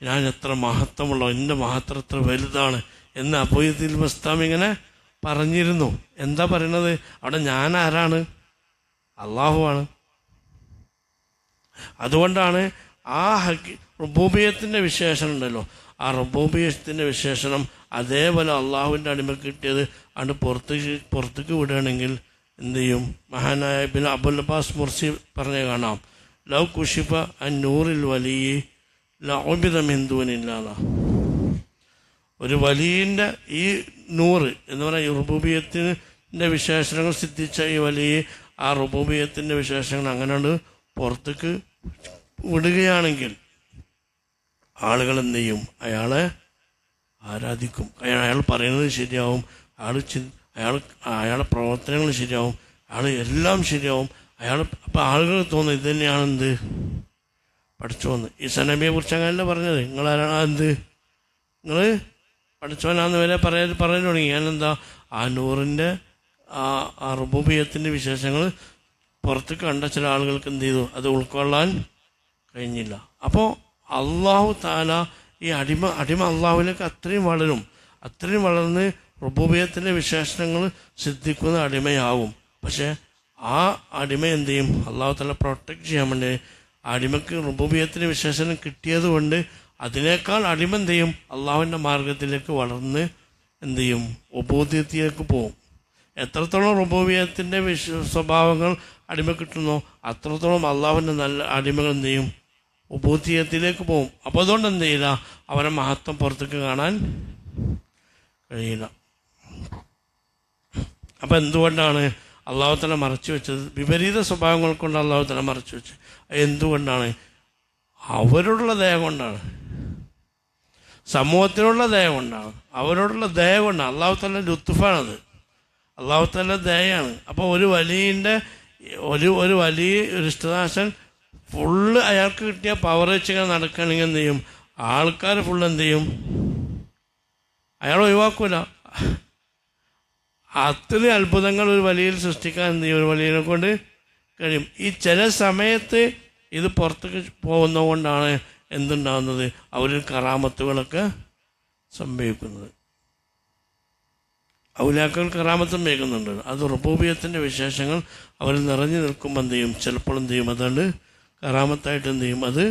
ഞാൻ എത്ര മഹത്വമുള്ള, എൻ്റെ മഹത്വം എത്ര വലുതാണ് എന്ന് അബൂ യസീദുൽ ബസ്താമി ഇങ്ങനെ പറഞ്ഞിരുന്നു. എന്താ പറയണത് അവിടെ, ഞാൻ ആരാണ്? അള്ളാഹുവാണ്. അതുകൊണ്ടാണ് ആ റുബൂബിയത്തിൻ്റെ വിശേഷണം ഉണ്ടല്ലോ, ആ റുബൂബിയത്തിൻ്റെ വിശേഷണം അതേപോലെ അള്ളാഹുവിൻ്റെ അടിമക്ക് കിട്ടിയത് അത് പുറത്തേക്ക് വിടുകയാണെങ്കിൽ എന്ത് ചെയ്യും? മഹാനായ പിന്നെ അബുൽ അബ്ബാസ് മുർസി പറഞ്ഞ കാണാം, ലൗ കുഷിഫ അൻ നൂറിൽ വലിയ ലഉബിദ മിൻ ദൂനില്ലാഹ്. ഒരു വലിയൻ്റെ ഈ നൂറ് എന്ന് പറഞ്ഞാൽ ഈ റുബൂബിയത്തിൻ്റെ വിശേഷണങ്ങൾ സിദ്ധിച്ച ഈ വലിയ ആ റുബൂബിയത്തിൻ്റെ വിശേഷങ്ങൾ അങ്ങനെ പുറത്തേക്ക് വിടുകയാണെങ്കിൽ ആളുകൾ എന്ത് ചെയ്യും? അയാളെ ആരാധിക്കും. അയാൾ പറയുന്നത് ശരിയാവും, അയാളുടെ പ്രവർത്തനങ്ങൾ ശരിയാവും, എല്ലാം ശരിയാവും. അപ്പം ആളുകൾ തോന്നുന്നു ഇത് തന്നെയാണ് എന്ത് പഠിച്ചോന്ന്. ഈസാ നബിയെ കുറിച്ച് അങ്ങനെയല്ല പറഞ്ഞത്, നിങ്ങളാരാണ് എന്ത്, നിങ്ങൾ പഠിച്ചവനാന്ന് വരെ പറയാൻ തുടങ്ങി. ഞാനെന്താ ആ നൂറിൻ്റെ ആ റുബൂബിയത്തിൻ്റെ വിശേഷങ്ങൾ പുറത്ത് കണ്ട ചില ആളുകൾക്ക് എന്ത് ചെയ്തു, അത് ഉൾക്കൊള്ളാൻ കഴിഞ്ഞില്ല. അപ്പോൾ അള്ളാഹു താല ഈ അടിമ അള്ളാഹുവിലേക്ക് അത്രയും വളർന്ന് റുബൂബിയത്തിൻ്റെ വിശേഷണങ്ങൾ സിദ്ധിക്കുന്ന അടിമയാവും. പക്ഷേ ആ അടിമ എന്ത് ചെയ്യും? അള്ളാഹു താല പ്രൊട്ടക്റ്റ് ചെയ്യാൻ വേണ്ടി അടിമക്ക് റുബൂബിയത്തിൻ്റെ വിശേഷണം കിട്ടിയത് കൊണ്ട് അതിനേക്കാൾ അടിമ എന്ത് ചെയ്യും? അള്ളാഹുവിൻ്റെ മാർഗത്തിലേക്ക് വളർന്ന് എന്ത് ചെയ്യും? ഉബൂദിയത്തിലേക്ക് പോകും. എത്രത്തോളം റുബൂബിയത്തിൻ്റെ സ്വഭാവങ്ങൾ അടിമ കിട്ടുന്നോ അത്രത്തോളം അള്ളാഹുവിൻ്റെ നല്ല അടിമകൾ എന്ത് ചെയ്യും? ഉബൂദിയത്തിലേക്ക് പോകും. അപ്പോൾ അതുകൊണ്ട് എന്ത് ചെയ്യില്ല, അവരെ മഹത്വം പുറത്തേക്ക് കാണാൻ കഴിയില്ല. അപ്പം എന്തുകൊണ്ടാണ് അള്ളാഹു തആല മറച്ചു വെച്ചത്? വിപരീത സ്വഭാവങ്ങൾ കൊണ്ട് അള്ളാഹു തആല മറച്ചു വെച്ചത്. എന്തുകൊണ്ടാണ്? അവരോടുള്ള ദയ കൊണ്ടാണ്, സമൂഹത്തിനുള്ള ദയ കൊണ്ടാണ്, അവരോടുള്ള ദയ കൊണ്ടാണ്. അള്ളാഹു തആല ലുത്ഫാണത്, അള്ളാഹു തആല ദയാണ്. അപ്പോൾ ഒരു വലിയ ഇഷ്ടദാസൻ ഫുള്ള് അയാൾക്ക് കിട്ടിയ പവർ വെച്ചിങ്ങനെ നടക്കുകയാണെങ്കിൽ എന്ത് ചെയ്യും? ആൾക്കാർ ഫുള്ള് എന്ത് ചെയ്യും? അയാൾ ഒഴിവാക്കൂല. അത്രയും അത്ഭുതങ്ങൾ ഒരു വലിയിൽ സൃഷ്ടിക്കാൻ എന്ത് ചെയ്യും? ഒരു വലിയനെ കൊണ്ട് കഴിയും. ഈ ചില സമയത്ത് ഇത് പുറത്തേക്ക് പോകുന്നത് കൊണ്ടാണ് എന്തുണ്ടാകുന്നത്? അവരിൽ കറാമത്തുകളൊക്കെ സംഭവിക്കുന്നത്. ഔലിയാക്കൾ കറാമത്ത് സംഭവിക്കുന്നുണ്ട്. അത് റുബൂബിയത്തിൻ്റെ വിശേഷങ്ങൾ അവർ നിറഞ്ഞു നിൽക്കുമ്പോൾ എന്ത് ചെയ്യും? ചിലപ്പോൾ എന്ത് ചെയ്യും? അതുകൊണ്ട് കറാമത്തായിട്ട് എന്ത് ചെയ്യും? അത്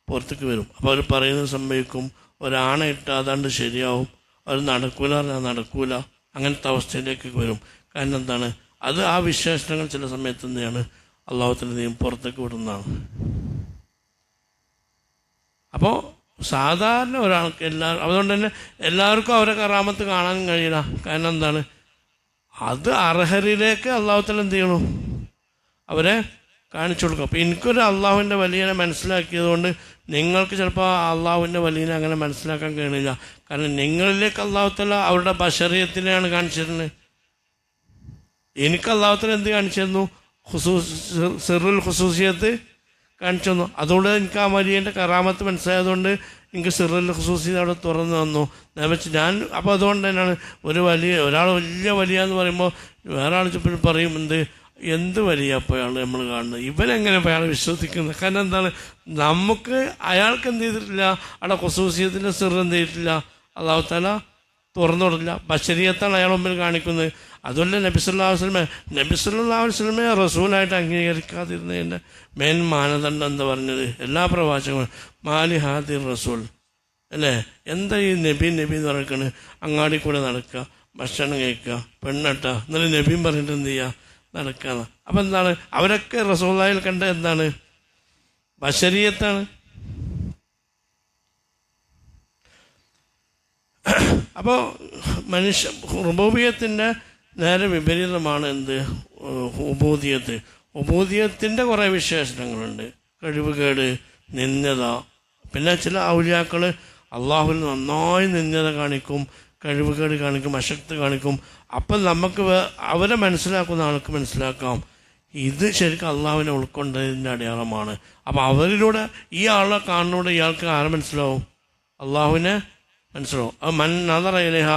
പുറത്തേക്ക് വരും. അപ്പോൾ അവർ പറയുന്നത് സംഭവിക്കും. ഒരാണയിട്ട് അതാണ്ട് ശരിയാവും, അവർ നടക്കൂല പറഞ്ഞാൽ നടക്കൂല, അങ്ങനത്തെ അവസ്ഥയിലേക്ക് വരും. കാരണം എന്താണ്? അത് ആ വിശേഷണങ്ങൾ ചില സമയത്ത് എന്താണ് അള്ളാഹുവിൻ്റെ ദൈവം പുറത്തേക്ക് വിടുന്നതാണ്. അപ്പോൾ സാധാരണ ഒരാൾക്ക് അതുകൊണ്ട് തന്നെ എല്ലാവർക്കും അവരെ കറാമത്ത് കാണാൻ കഴിയില്ല. കാരണം എന്താണ്? അത് അർഹരിലേക്ക് അള്ളാഹുത്തആല എന്ത് ചെയ്യണു? അവരെ കാണിച്ചു കൊടുക്കും. അപ്പോൾ എനിക്കൊരു അള്ളാഹുവിൻ്റെ വലിയനെ മനസ്സിലാക്കിയത് കൊണ്ട് നിങ്ങൾക്ക് ചിലപ്പോൾ അള്ളാഹുവിൻ്റെ വലിയനെ അങ്ങനെ മനസ്സിലാക്കാൻ കഴിയില്ല. കാരണം നിങ്ങളിലേക്ക് അള്ളാഹുത്തആല അവരുടെ ബശറിയത്തിനെയാണ് കാണിച്ചിരുന്നത്. എനിക്ക് അള്ളാഹുത്തആല എന്ത് കാണിച്ചിരുന്നു? സിറുൽ ഖുസൂസിയത്ത് കാണിച്ചു തന്നു. അതുകൊണ്ട് എനിക്ക് ആ വലിയൻ്റെ കറാമത്ത് മനസ്സിലായതുകൊണ്ട് എനിക്ക് സിറുൽ ഖുസൂസിയത്ത് അവിടെ തുറന്നു തന്നു. ഞാൻ അപ്പോൾ അതുകൊണ്ട് തന്നെയാണ് ഒരാൾ വലിയ വലിയ എന്ന് പറയുമ്പോൾ വേറെ ആൾ പറയും എന്ത് വലിയ അപ്പോൾ അയാൾ നമ്മൾ കാണുന്നത്, ഇവനെങ്ങനെ ഇപ്പോൾ അയാൾ വിശ്വസിക്കുന്നത്? കാരണം എന്താണ്? നമുക്ക് അയാൾക്ക് എന്ത് ചെയ്തിട്ടില്ല, അവിടെ ഖുസൂസിയത്തിൻ്റെ സിറ് എന്ത് ചെയ്തിട്ടില്ല, അല്ലാഹു തആല തുറന്നു കൊടുക്കില്ല. ബശരിയത്താണ് അയാൾ മുമ്പിൽ കാണിക്കുന്നത്. അതുപോലെ നബി സല്ലല്ലാഹു അലൈഹി വസല്ലമയെ റസൂലായിട്ട് അംഗീകരിക്കാതിരുന്നതിൻ്റെ മെയിൻ മാനദണ്ഡം എന്താ പറഞ്ഞത്? എല്ലാ പ്രവാചകങ്ങളും മാലി ഹാദിർ റസൂൽ അല്ലേ, എന്താ ഈ നബി എന്ന് പറയുന്നത്? അങ്ങാടി കൂടെ നടക്കുക, ഭക്ഷണം കഴിക്കുക, പെണ്ണട്ട, എന്നാലും നബിയും പറഞ്ഞിട്ട് എന്ത് ചെയ്യുക? നടക്കുകയാണ്. അപ്പം എന്താണ്? അവരൊക്കെ റസൂലുള്ളാഹിൽ കണ്ട എന്താണ്? ബശരിയത്താണ്. അപ്പോൾ റുബൂബിയത്തിൻ്റെ നേരെ വിപരീതമാണ് എന്ത്? ഉബൂദിയത്ത്. ഉബൂദിയത്തിൻ്റെ കുറേ വിശേഷണങ്ങളുണ്ട്. കഴിവുകേട്, നിന്ദത. പിന്നെ ചില ഔലിയാക്കൾ അള്ളാഹുവിൽ നന്നായി നിന്ദത കാണിക്കും, കഴിവുകേട് കാണിക്കും, അശക്തി കാണിക്കും. അപ്പം നമുക്ക് അവരെ മനസ്സിലാക്കുന്ന ആൾക്ക് മനസ്സിലാക്കാം ഇത് ശരിക്കും അള്ളാഹുവിനെ ഉൾക്കൊണ്ടതിൻ്റെ അടയാളമാണ്. അപ്പോൾ അവരിലൂടെ ഈ ആളെ കാണുന്നതോടെ ഇയാൾക്ക് ആരെ മനസ്സിലാവും? അള്ളാഹുവിനെ മനസ്സിലാവും. അത് മൻ നദറ ഇലൈഹ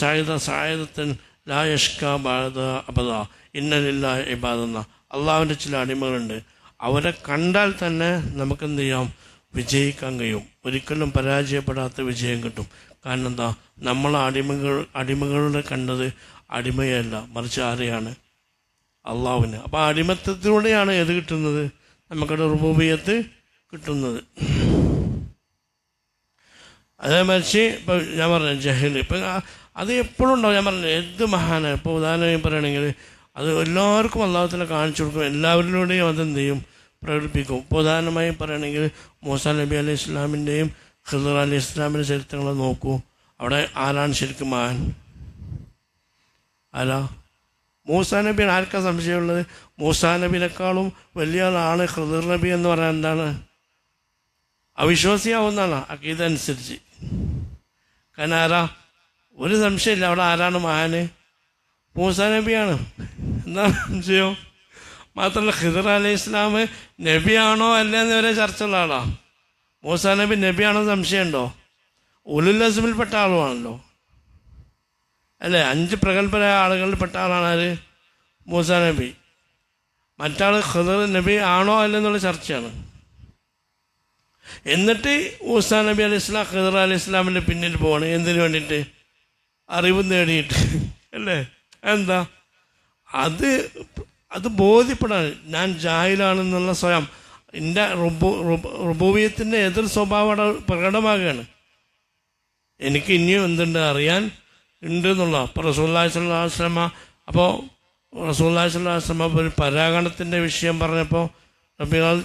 സായിദത്തൻ ലാ യഷ്ക ബാദ അബദ ഇന്നലില്ല ഇബാദെന്ന അള്ളാഹുവിൻ്റെ ചില അടിമകളുണ്ട്. അവരെ കണ്ടാൽ തന്നെ നമുക്കെന്ത് ചെയ്യാം? വിജയിക്കാൻ കഴിയും. ഒരിക്കലും പരാജയപ്പെടാത്ത വിജയം കിട്ടും. കാരണം എന്താ? നമ്മൾ അടിമകളുടെ കണ്ടത് അടിമയല്ല, മറിച്ച് ആരെയാണ്? അള്ളാഹുവിന്. അപ്പോൾ അടിമത്തത്തിലൂടെയാണ് ഏത് കിട്ടുന്നത്? നമുക്കവിടെ റുബൂബിയത്ത് കിട്ടുന്നത്. അതേ മറിച്ച് ഇപ്പോൾ ഞാൻ പറഞ്ഞ ജഹൽ, ഇപ്പം അത് എപ്പോഴും ഉണ്ടാവും. ഞാൻ പറഞ്ഞത് എന്ത് മഹാനാണ്. ഇപ്പോൾ ഉദാഹരണമായി പറയുകയാണെങ്കിൽ അത് എല്ലാവർക്കും അള്ളാഹുവിനെ കാണിച്ചു കൊടുക്കും, എല്ലാവരിലൂടെയും അതെന്ത് ചെയ്യും? പ്രകടിപ്പിക്കും. ഇപ്പോൾ ഉദാഹരണമായി പറയുകയാണെങ്കിൽ മൂസാ നബി അലൈഹി ഇസ്ലാമിൻ്റെയും ഖിദർ അലൈഹി ഇസ്ലാമിൻ്റെ ചരിത്രങ്ങൾ നോക്കൂ. അവിടെ ആരാണ് ശരിക്കും മഹാൻ? ആരാ? മൂസാ നബിയാണ്. ആർക്കാ സംശയമുള്ളത്? മൂസാ നബിനേക്കാളും വലിയ ആളാണ് ഖിദർ നബി എന്ന് പറയാൻ എന്താണ്? അവിശ്വാസിയാവുന്നതാണ് അക്കീദ അനുസരിച്ച്. കാരണം ആരാ? ഒരു സംശയമില്ല, അവിടെ ആരാണ് മഹാന്? മൂസാ നബിയാണ്. എന്താണ് സംശയം? മാത്രമല്ല ഖിദർ അലൈഹി ഇസ്ലാം നബിയാണോ അല്ലെന്ന് വരെ ചർച്ചയുള്ള ആളാ. മൂസാ നബി നബിയാണോ സംശയമുണ്ടോ? ഉലുൽ അസ്മിൽപ്പെട്ട ആളുമാണല്ലോ, അല്ലേ? 5 പ്രഗത്ഭരായ ആളുകളിൽപ്പെട്ട ആളാണ് ആര്? മൂസാ നബി. മറ്റാൾ ഖിദർ നബി ആണോ അല്ലെന്നുള്ള ചർച്ചയാണ്. എന്നിട്ട് മൂസാ നബി അലൈഹി ഇസ്ലാം ഖിദർ അലൈഹി ഇസ്ലാമിൻ്റെ പിന്നിൽ പോവാണ്. എന്തിനു വേണ്ടിയിട്ട്? അറിവ് നേടിയിട്ട്, അല്ലേ? എന്താ? അത് ബോധ്യപ്പെടാൻ ഞാൻ ജാഹിലാണെന്നുള്ള സ്വയം എൻ്റെ റുബൂബിയത്തിൻ്റെ എതിർ സ്വഭാവം പ്രകടമാകുകയാണ്. എനിക്ക് ഇനിയും എന്തുണ്ട് അറിയാൻ ഉണ്ട് എന്നുള്ള. അപ്പോൾ റസൂലുള്ളാഹി സ്വല്ലല്ലാഹു അലൈഹി വസല്ലമ റസൂലുള്ളാഹി സ്വല്ലല്ലാഹു അലൈഹി വസല്ലമ ഒരു പരാഗണത്തിൻ്റെ വിഷയം പറഞ്ഞപ്പോൾ നബികൾ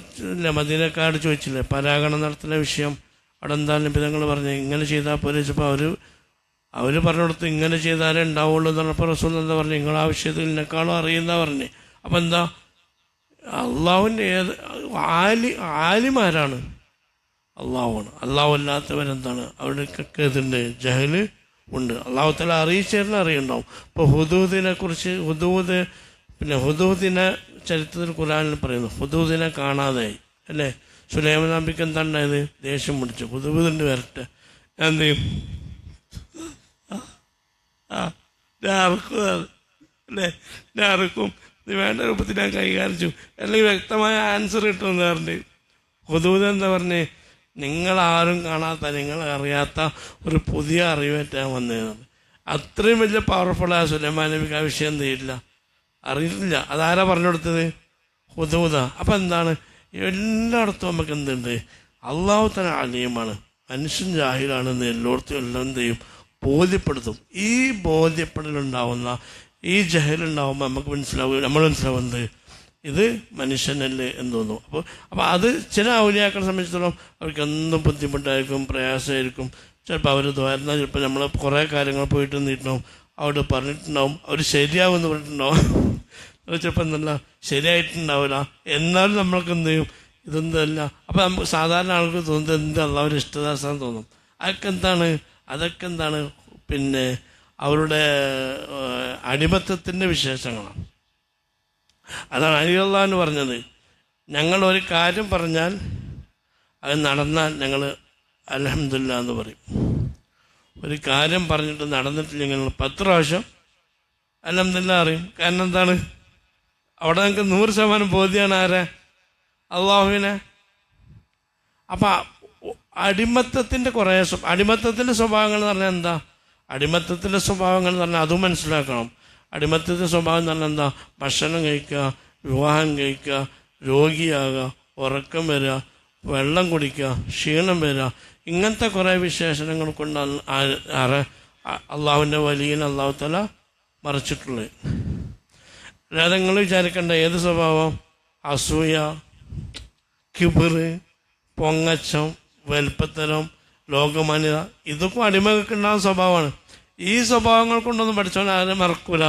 മദീനക്കാരോട് ചോദിച്ചില്ലേ പരാഗണം നടത്തുന്ന വിഷയം? അവിടെ എന്താ നബിതങ്ങൾ പറഞ്ഞു? ഇങ്ങനെ ചെയ്താൽ പോലെ ചോദിച്ചപ്പോൾ അവർ പറഞ്ഞു കൊടുത്ത് ഇങ്ങനെ ചെയ്താലേ ഉണ്ടാവുള്ളൂ എന്ന് പറഞ്ഞപ്പോൾ റസൂൽ എന്താ പറഞ്ഞു? നിങ്ങളുടെ ആ വിഷയത്തിൽ എന്നെക്കാളും അറിയുന്ന പറഞ്ഞു. അപ്പം എന്താ? അള്ളാഹുവിൻ്റെ ആലിമാരാണ്? അള്ളാഹുവാണ്. അള്ളാഹു അല്ലാത്തവരെന്താണ്? അവിടേക്കൊക്കെ ഇതുണ്ട്, ജഹല് ഉണ്ട്. അള്ളാഹു തആല അറിയിച്ചേരുന്ന അറിയുണ്ടാവും. ഇപ്പോൾ ഹുദൂദിനെ പിന്നെ ഹുദൂദിനെ ചരിത്രത്തിൽ ഖുർആനിൽ പറയുന്നു. ഹുദൂദിനെ കാണാതായി, അല്ലേ? സുലൈമാൻ നബിക്ക് എന്താണ്ടായത്? ദേഷ്യം പിടിച്ചു. ഹുദൂദിൻ്റെ വരട്ടെ, എന്ത് ചെയ്യും? അല്ലേ? ഞാർക്കും ഇത് വേണ്ട രൂപത്തിൽ ഞാൻ കൈകാര്യം അല്ലെങ്കിൽ വ്യക്തമായ ആൻസർ കിട്ടുമെന്ന് പറഞ്ഞ് ഹുദൂദ് എന്താ പറഞ്ഞേ? നിങ്ങളാരും കാണാത്ത, നിങ്ങളറിയാത്ത ഒരു പുതിയ അറിവേറ്റാൻ വന്നതാണ്. അത്രയും വലിയ പവർഫുള്ളായ സുലൈമാൻ നബിക്ക് ആ വിഷയം എന്ത് ചെയ്യില്ല, അറിയില്ല. അതാരാ പറഞ്ഞു കൊടുത്തത്? ഹുദൂദ. അപ്പം എന്താണ്? എല്ലായിടത്തും നമുക്ക് എന്തുണ്ട്? അള്ളാഹു തന്നെ അലീമാണ്, മനുഷ്യൻ ജാഹിലാണെന്ന് എല്ലായിടത്തും എല്ലാം എന്ത് ചെയ്യും? ബോധ്യപ്പെടുത്തും. ഈ ബോധ്യപ്പെടലുണ്ടാവുന്ന ഈ ജഹലുണ്ടാവുമ്പോൾ നമുക്ക് നമ്മൾ മനസ്സിലാവുന്നത് ഇത് മനുഷ്യനല്ലേ എന്ന് തോന്നും. അപ്പോൾ അത് ചില ഔലിയാക്കളെ സംബന്ധിച്ചിടത്തോളം അവർക്ക് എന്തും ബുദ്ധിമുട്ടായിരിക്കും, പ്രയാസമായിരിക്കും. ചിലപ്പോൾ അവർ ദ്വാരുന്ന ചിലപ്പോൾ നമ്മൾ കുറേ കാര്യങ്ങൾ പോയിട്ട് നിന്നിട്ടുണ്ടാവും, അവിടെ പറഞ്ഞിട്ടുണ്ടാവും, അവർ ശരിയാവുമെന്ന് പറഞ്ഞിട്ടുണ്ടാവും. ചിലപ്പോൾ എന്തല്ല ശരിയായിട്ടുണ്ടാവില്ല. എന്നാലും നമ്മൾക്ക് എന്ത് ചെയ്യും? ഇതെന്തല്ല. അപ്പോൾ നമുക്ക് സാധാരണ ആൾക്ക് തോന്നുന്നത് എന്ത് അള്ളാഹുവിന് ഇഷ്ടദാസാന്ന് തോന്നും. അതൊക്കെ എന്താണ്? പിന്നെ അവരുടെ അടിമത്തത്തിൻ്റെ വിശേഷങ്ങളാണ്. അതാണ് അലി അള്ളാഹു എന്ന് പറഞ്ഞത്. ഞങ്ങൾ ഒരു കാര്യം പറഞ്ഞാൽ അത് നടന്നാൽ ഞങ്ങൾ അൽഹംദുലില്ലാ എന്ന് പറയും. ഒരു കാര്യം പറഞ്ഞിട്ട് നടന്നിട്ടില്ലെങ്കിൽ 10 പ്രാവശ്യം അൽഹംദുലില്ലാ അറിയും. കാരണം എന്താണ്? അവിടെ നമുക്ക് 100% ബോധ്യമാണ് ആരെ? അള്ളാഹുവിനെ. അപ്പം അടിമത്തത്തിൻ്റെ സ്വഭാവങ്ങൾ എന്ന് പറഞ്ഞാൽ എന്താ? അടിമത്തത്തിൻ്റെ സ്വഭാവങ്ങൾ എന്ന് പറഞ്ഞാൽ അതും മനസ്സിലാക്കണം. അടിമത്തത്തിൻ്റെ സ്വഭാവം എന്ന് പറഞ്ഞാൽ എന്താ? ഭക്ഷണം കഴിക്കുക, വിവാഹം കഴിക്കുക, രോഗിയാകുക, ഉറക്കം വരിക, വെള്ളം കുടിക്കുക, ക്ഷീണം വരിക, ഇങ്ങനത്തെ കുറേ വിശേഷണങ്ങൾ കൊണ്ട് അള്ളാഹുവിൻ്റെ വലിയനെ അള്ളാഹു തആല മറച്ചിട്ടുള്ളത്. അല്ലാതെ നിങ്ങൾ വിചാരിക്കേണ്ട ഏത് സ്വഭാവം? അസൂയ, കിബിറ്, പൊങ്ങച്ചം, വലുപ്പത്തരം, ലോകമാന്യത, ഇതൊക്കെ അടിമകൾക്ക് ഉണ്ടാകുന്ന സ്വഭാവമാണ്. ഈ സ്വഭാവങ്ങൾ കൊണ്ടൊന്നും പഠിച്ചവൻ ആരെ മറക്കൂല,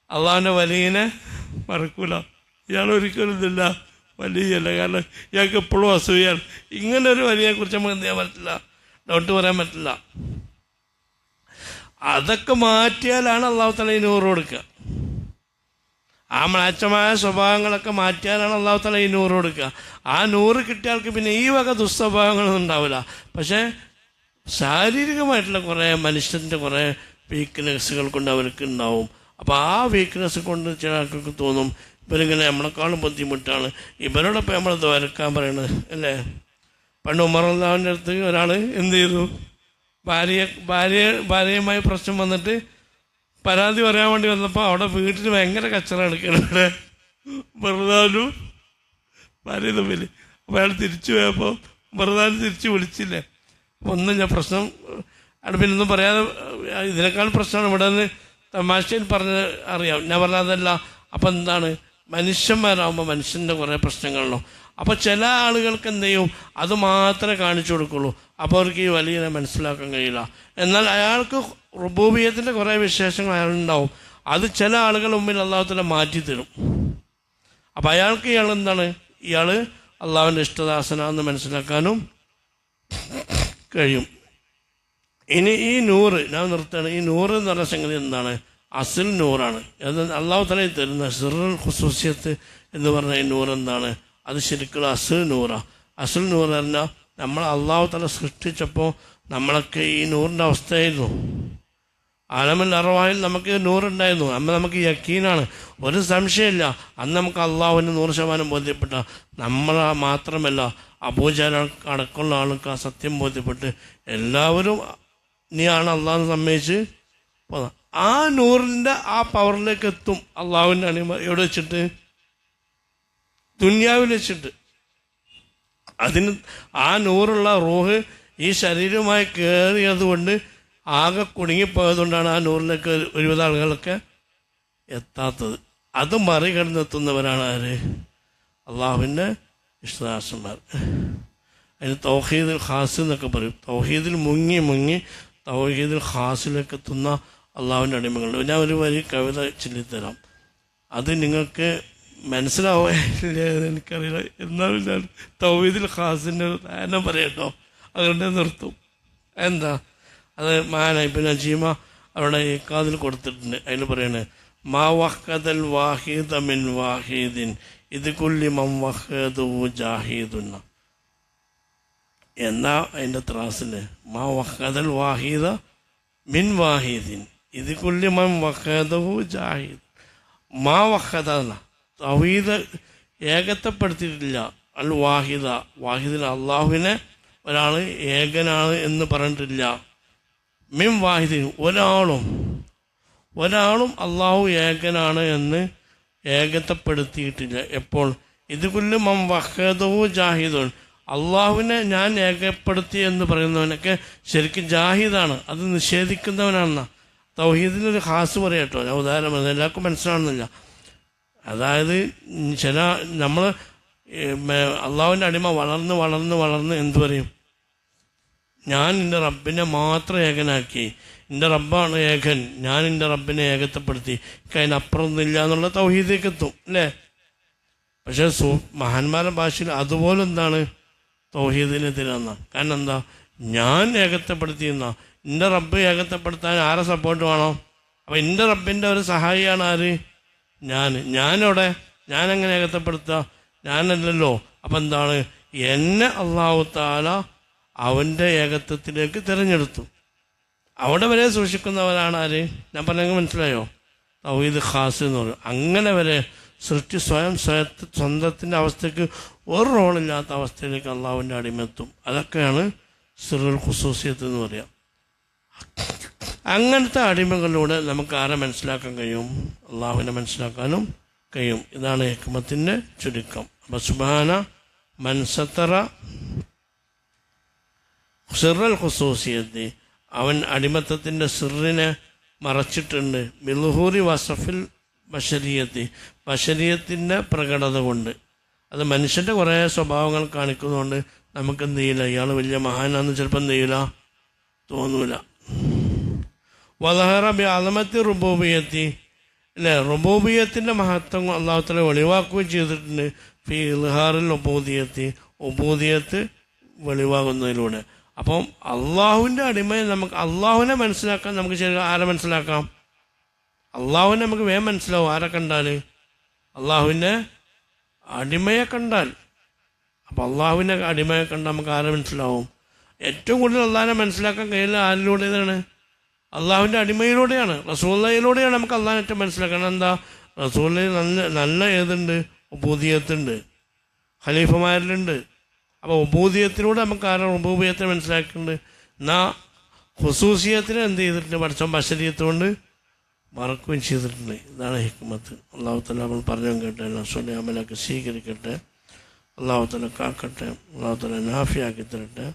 അള്ളാഹുവിൻ്റെ വലിയനെ മറക്കൂല. ഇയാൾ ഒരിക്കലും ഇതില്ല വലിയല്ല, കാരണം ഇയാൾക്ക് എപ്പോഴും അസൂയാണ്. ഇങ്ങനെ ഒരു വലിയെക്കുറിച്ച് നമുക്ക് എന്ത് ചെയ്യാൻ പറ്റില്ല, ഡൗട്ട് പറയാൻ പറ്റില്ല. അതൊക്കെ മാറ്റിയാലാണ് അള്ളാഹു തആല ഈ നൂറ് കൊടുക്കുക. ആ മ്ലേച്ഛമായ സ്വഭാവങ്ങളൊക്കെ മാറ്റിയാലാണ് അള്ളാഹു തആല ഈ നൂറ് കൊടുക്കുക. ആ നൂറ് കിട്ടിയ ആൾക്ക് പിന്നെ ഈ വക ദുസ്വഭാവങ്ങളൊന്നും ഉണ്ടാവില്ല. പക്ഷേ ശാരീരികമായിട്ടുള്ള കുറേ മനുഷ്യൻ്റെ കുറേ വീക്ക്നെസ്സുകൾ കൊണ്ട് അവർക്ക് ഉണ്ടാവും. അപ്പോൾ ആ വീക്ക്നെസ് കൊണ്ട് ചില ആൾക്കാർക്ക് തോന്നും ഇവരിങ്ങനെ നമ്മളെക്കാളും ബുദ്ധിമുട്ടാണ്, ഇവരോടൊപ്പം നമ്മൾ ദ്വാരക്കാൻ പറയണത് അല്ലേ. പണ്ട് ഉമർ റളിയല്ലാഹുവിൻ്റെ അടുത്ത് ഒരാൾ എന്ത് ചെയ്തു, ഭാര്യയുമായി പ്രശ്നം വന്നിട്ട് പരാതി പറയാൻ വേണ്ടി വന്നപ്പോൾ അവിടെ വീട്ടിൽ ഭയങ്കര കച്ചറ എടുക്കണവിടെ വെറുതാനും ഭാര്യ തമ്മിൽ. അപ്പോൾ അയാൾ തിരിച്ചു പോയപ്പോൾ വെറുതാനും തിരിച്ച് വിളിച്ചില്ലേ. അപ്പോൾ ഒന്നും ഞാൻ പ്രശ്നം അവിടെ പിന്നൊന്നും പറയാതെ ഇതിനേക്കാൾ പ്രശ്നമാണ് ഇവിടെ നിന്ന് തമാശയിൽ പറഞ്ഞ് അറിയാം. ഞാൻ പറഞ്ഞതല്ല. അപ്പം എന്താണ്, മനുഷ്യന്മാരാകുമ്പോൾ മനുഷ്യൻ്റെ കുറേ പ്രശ്നങ്ങളുണ്ടോ. അപ്പോൾ ചില ആളുകൾക്ക് എന്ത് ചെയ്യും, അത് മാത്രമേ കാണിച്ചു കൊടുക്കുള്ളൂ. അപ്പോൾ അവർക്ക് ഈ വലിയ മനസ്സിലാക്കാൻ കഴിയില്ല. എന്നാൽ അയാൾക്ക് റുബൂബിയത്തിൻ്റെ കുറേ വിശേഷങ്ങൾ അയാളുണ്ടാവും. അത് ചില ആളുകൾ മുമ്പിൽ അള്ളാഹു തആല മാറ്റി തരും. അപ്പോൾ അയാൾക്ക് ഇയാൾ എന്താണ്, ഇയാൾ അള്ളാഹുവിൻ്റെ ഇഷ്ടദാസനാണെന്ന് മനസ്സിലാക്കാനും കഴിയും. ഇനി ഈ നൂറ് ഞാൻ നിർത്തുകയാണ്. ഈ നൂറ് എന്ന് പറഞ്ഞ സംഗതി എന്താണ്, അസിൽ നൂറാണ്. അത് അള്ളാഹു തആല തരുന്ന സിറുൽ ഖുസൂസിയത്ത് എന്ന് പറഞ്ഞ ഈ നൂറ് എന്താണ്, അത് ശരിക്കുള്ള അസിൽ നൂറാണ്. അസിൽ നൂറ് പറഞ്ഞാൽ നമ്മൾ അള്ളാഹു തആല സൃഷ്ടിച്ചപ്പോൾ നമ്മളൊക്കെ ഈ നൂറിൻ്റെ അവസ്ഥയായിരുന്നു. ആലമുൽ അർവാഹിൽ നമുക്ക് നൂറുണ്ടായിരുന്നു. നമുക്ക് യക്കീനാണ്, ഒരു സംശയമില്ല. അന്ന് നമുക്ക് അള്ളാഹുവിന് 100% ബോധ്യപ്പെട്ട നമ്മൾ മാത്രമല്ല, അബൂജഹൽ അടക്കമുള്ള ആൾക്ക് ആ സത്യം ബോധ്യപ്പെട്ട് എല്ലാവരും നീയാണ് അള്ളാഹു സമ്മതിച്ച് പോകാം. ആ നൂറിൻ്റെ ആ പവറിലേക്ക് എത്തും അള്ളാഹുവിൻ്റെ അണിമ എവിടെ വെച്ചിട്ട്, ദുനിയാവിൽ വെച്ചിട്ട്. അതിന് ആ നൂറുള്ള റൂഹ് ഈ ശരീരവുമായി കയറിയത് കൊണ്ട് ആകെ കുടുങ്ങിപ്പോയതുകൊണ്ടാണ് ആ നൂറിലേക്ക് ഒരുവിധ ആളുകളൊക്കെ എത്താത്തത്. അത് മറികടന്നെത്തുന്നവരാണ് ആര്, അള്ളാഹുവിൻ്റെ ഇഷ്ടദാസന്മാർ. അതിന് തൗഹീദുൽ ഖാസ് എന്നൊക്കെ പറയും. തൗഹീദിൽ മുങ്ങി തൗഹീദുൽ ഖാസിലേക്ക് എത്തുന്ന അള്ളാഹുവിൻ്റെ അടിമകളുണ്ട്. ഞാൻ ഒരു വരി കവിത ചൊല്ലിത്തരാം. അത് നിങ്ങൾക്ക് മനസ്സിലാവില്ല എനിക്കറിയില്ല, എന്നാലും ഞാൻ തൗഹീദുൽ ഖാസിൻ്റെ ഉദാഹരണം പറയട്ടോ, അതുകൊണ്ട് നിർത്തും. എന്താ അത്, മാന ഇബ്നു നജീമ അവിടെ ഇക്കാദിൽ കൊടുത്തിട്ടുണ്ട്. അതിൽ പറയണേ, മാ വഹദൽ വാഹിദ മിൻ വാഹിദിൻ ഇത് കുല്ലി മം വഹദഹു ജാഹിദുന്ന. എന്നാ അതിൻ്റെ ത്രാസിൽ മാ വഹദൽ വാഹിദ മിൻ വാഹിദിൻ ഇത് കുല്ലി മം വഹദഹു ജാഹിദ്. മാ വഹദ തൗഹീദ് ഏകത്വപ്പെടുത്തിയിട്ടില്ല. അൽ വാഹിദ, വാഹിദിന് അള്ളാഹുവിനെ ഒരാൾ ഏകനാണ് എന്ന് പറഞ്ഞിട്ടില്ല. മിൻ വാഹിദിൻ ഒരാളും അള്ളാഹു ഏകനാണ് എന്ന് ഏകത്വപ്പെടുത്തിയിട്ടില്ല. എപ്പോൾ, ഇത് കുല്ലു മം വഹദഹു ജാഹിദുൻ, അള്ളാഹുവിനെ ഞാൻ ഏകപ്പെടുത്തി എന്ന് പറയുന്നവനൊക്കെ ശരിക്കും ജാഹിദാണ്, അത് നിഷേധിക്കുന്നവനാണെന്നാ തൗഹീദിനൊരു ഖാസ് പറയട്ടോ. ഞാൻ ഉദാഹരണം പറഞ്ഞത് എല്ലാവർക്കും മനസ്സിലാവുന്നില്ല. അതായത് ചില നമ്മൾ അള്ളാഹുവിൻ്റെ അടിമ വളർന്ന് എന്തു പറയും, ഞാൻ എൻ്റെ റബ്ബിനെ മാത്രം ഏകനാക്കി, എൻ്റെ റബ്ബാണ് ഏകൻ, ഞാൻ എൻ്റെ റബ്ബിനെ ഏകത്വപ്പെടുത്തി, അതിനപ്പുറമൊന്നുമില്ല എന്നുള്ള തൗഹീദിലേക്ക് എത്തും അല്ലേ. പക്ഷേ മഹാന്മാരുടെ ഭാഷയിൽ അതുപോലെ എന്താണ് തൗഹീദിനെതിരാന്ന. കാരണം എന്താ, ഞാൻ ഏകത്വപ്പെടുത്തിയെന്ന, എൻ്റെ റബ്ബ് ഏകത്വപ്പെടുത്താൻ ആരെ സപ്പോർട്ട് വേണം. അപ്പം എൻ്റെ റബ്ബിൻ്റെ ഒരു സഹായിയാണ് ആര്, ഞാനവിടെ ഞാനെങ്ങനെ ഏകത്വപ്പെടുത്തുക, ഞാനല്ലല്ലോ. അപ്പം എന്താണ്, എന്നെ അള്ളാഹു തആല അവൻ്റെ ഏകത്വത്തിലേക്ക് തിരഞ്ഞെടുത്തു. അവിടെ വരെ സൂക്ഷിക്കുന്നവരാണ് ആര്, ഞാൻ പറഞ്ഞെങ്കിൽ മനസ്സിലായോ, തൗഹീദ് ഖാസ് എന്ന് പറയും. അങ്ങനെ വരെ സൃഷ്ടി സ്വന്തത്തിൻ്റെ അവസ്ഥയ്ക്ക് ഒരു റോളില്ലാത്ത അവസ്ഥയിലേക്ക് അള്ളാഹുവിൻ്റെ അടിമെത്തും. അതൊക്കെയാണ് സിറുൽ ഖുസൂസിയത്ത് എന്ന് പറയുക. അങ്ങനത്തെ അടിമകളിലൂടെ നമുക്ക് ആരെ മനസ്സിലാക്കാൻ കഴിയും, അള്ളാഹുവിനെ മനസ്സിലാക്കാനും കഴിയും. ഇതാണ് ഹിക്മത്തിൻ്റെ ചുരുക്കം. അപ്പോൾ സുബ്ഹാന മൻ സത്തറ സിറുൽ ഖുസൂസിയത്ത്, അവൻ അടിമത്തത്തിൻ്റെ സിറിനെ മറച്ചിട്ടുണ്ട്. ബിളുഹൂരി വസഫിൽ ബശരിയത്ത്, ബശരിയത്തിൻ്റെ പ്രകടത കൊണ്ട്. അത് മനുഷ്യൻ്റെ കുറേ സ്വഭാവങ്ങൾ കാണിക്കുന്നതുകൊണ്ട് നമുക്കെന്ത് ചെയ്യില്ല, ഇയാൾ വലിയ മഹാനാന്ന് ചിലപ്പോൾ എന്ത് ചെയ്യില്ല, തോന്നൂല. വലഹറ ബി അലമത്തി റുബൂബിയത്തി, അല്ലേ, റുബൂബിയത്തിൻ്റെ മഹത്വം അള്ളാഹു തആല വെളിവാക്കുകയും ചെയ്തിട്ടുണ്ട്. ഫി ഇൽഹാറിൽ ഉബൂദിയത്ത് വെളിവാകുന്നതിലൂടെ. അപ്പം അള്ളാഹുവിൻ്റെ അടിമയെ നമുക്ക് അള്ളാഹുവിനെ മനസ്സിലാക്കാൻ നമുക്ക് ശരി ആരെ മനസ്സിലാക്കാം? അള്ളാഹുവിനെ നമുക്ക് വേഗം മനസ്സിലാവും. ആരെ കണ്ടാൽ? അള്ളാഹുവിൻ്റെ അടിമയെ കണ്ടാൽ. അപ്പോൾ അള്ളാഹുവിൻ്റെ അടിമയെ കണ്ടാൽ നമുക്ക് ആരെ മനസ്സിലാവും? ഏറ്റവും കൂടുതൽ അള്ളാഹിനെ മനസ്സിലാക്കാൻ കഴിയുന്ന ആരിലൂടെയാണ്? അള്ളാഹുവിൻ്റെ അടിമയിലൂടെയാണ്, റസൂലുള്ളാഹിയിലൂടെയാണ് നമുക്ക് അള്ളാഹിനെ ഏറ്റവും മനസ്സിലാക്കണം. എന്താ? റസൂലുള്ളാഹി നല്ല ഏതുണ്ട്? ഉബൂദിയത്തുണ്ട്, ഖലീഫമാരിലുണ്ട്. അപ്പോൾ ഉബൂദിയത്തിലൂടെ നമുക്ക് ആരാണ് റുബൂബിയത്തിനെ മനസ്സിലാക്കിയിട്ടുണ്ട്. എന്നാൽ ഖുസൂസിയത്തിനെ എന്ത് ചെയ്തിട്ടുണ്ട്? പഠിച്ചോൻ ബശരീയത്ത് കൊണ്ട് മറക്കുകയും ചെയ്തിട്ടുണ്ട്. ഇതാണ് ഹിക്മത്ത്. അള്ളാഹു തആല നമ്മൾ പറഞ്ഞു കേട്ടെ, അമലൊക്കെ സ്വീകരിക്കട്ടെ, അള്ളാഹു തആല കാക്കട്ടെ, അള്ളാഹു തആല നാഫിയാക്കി തരട്ടെ.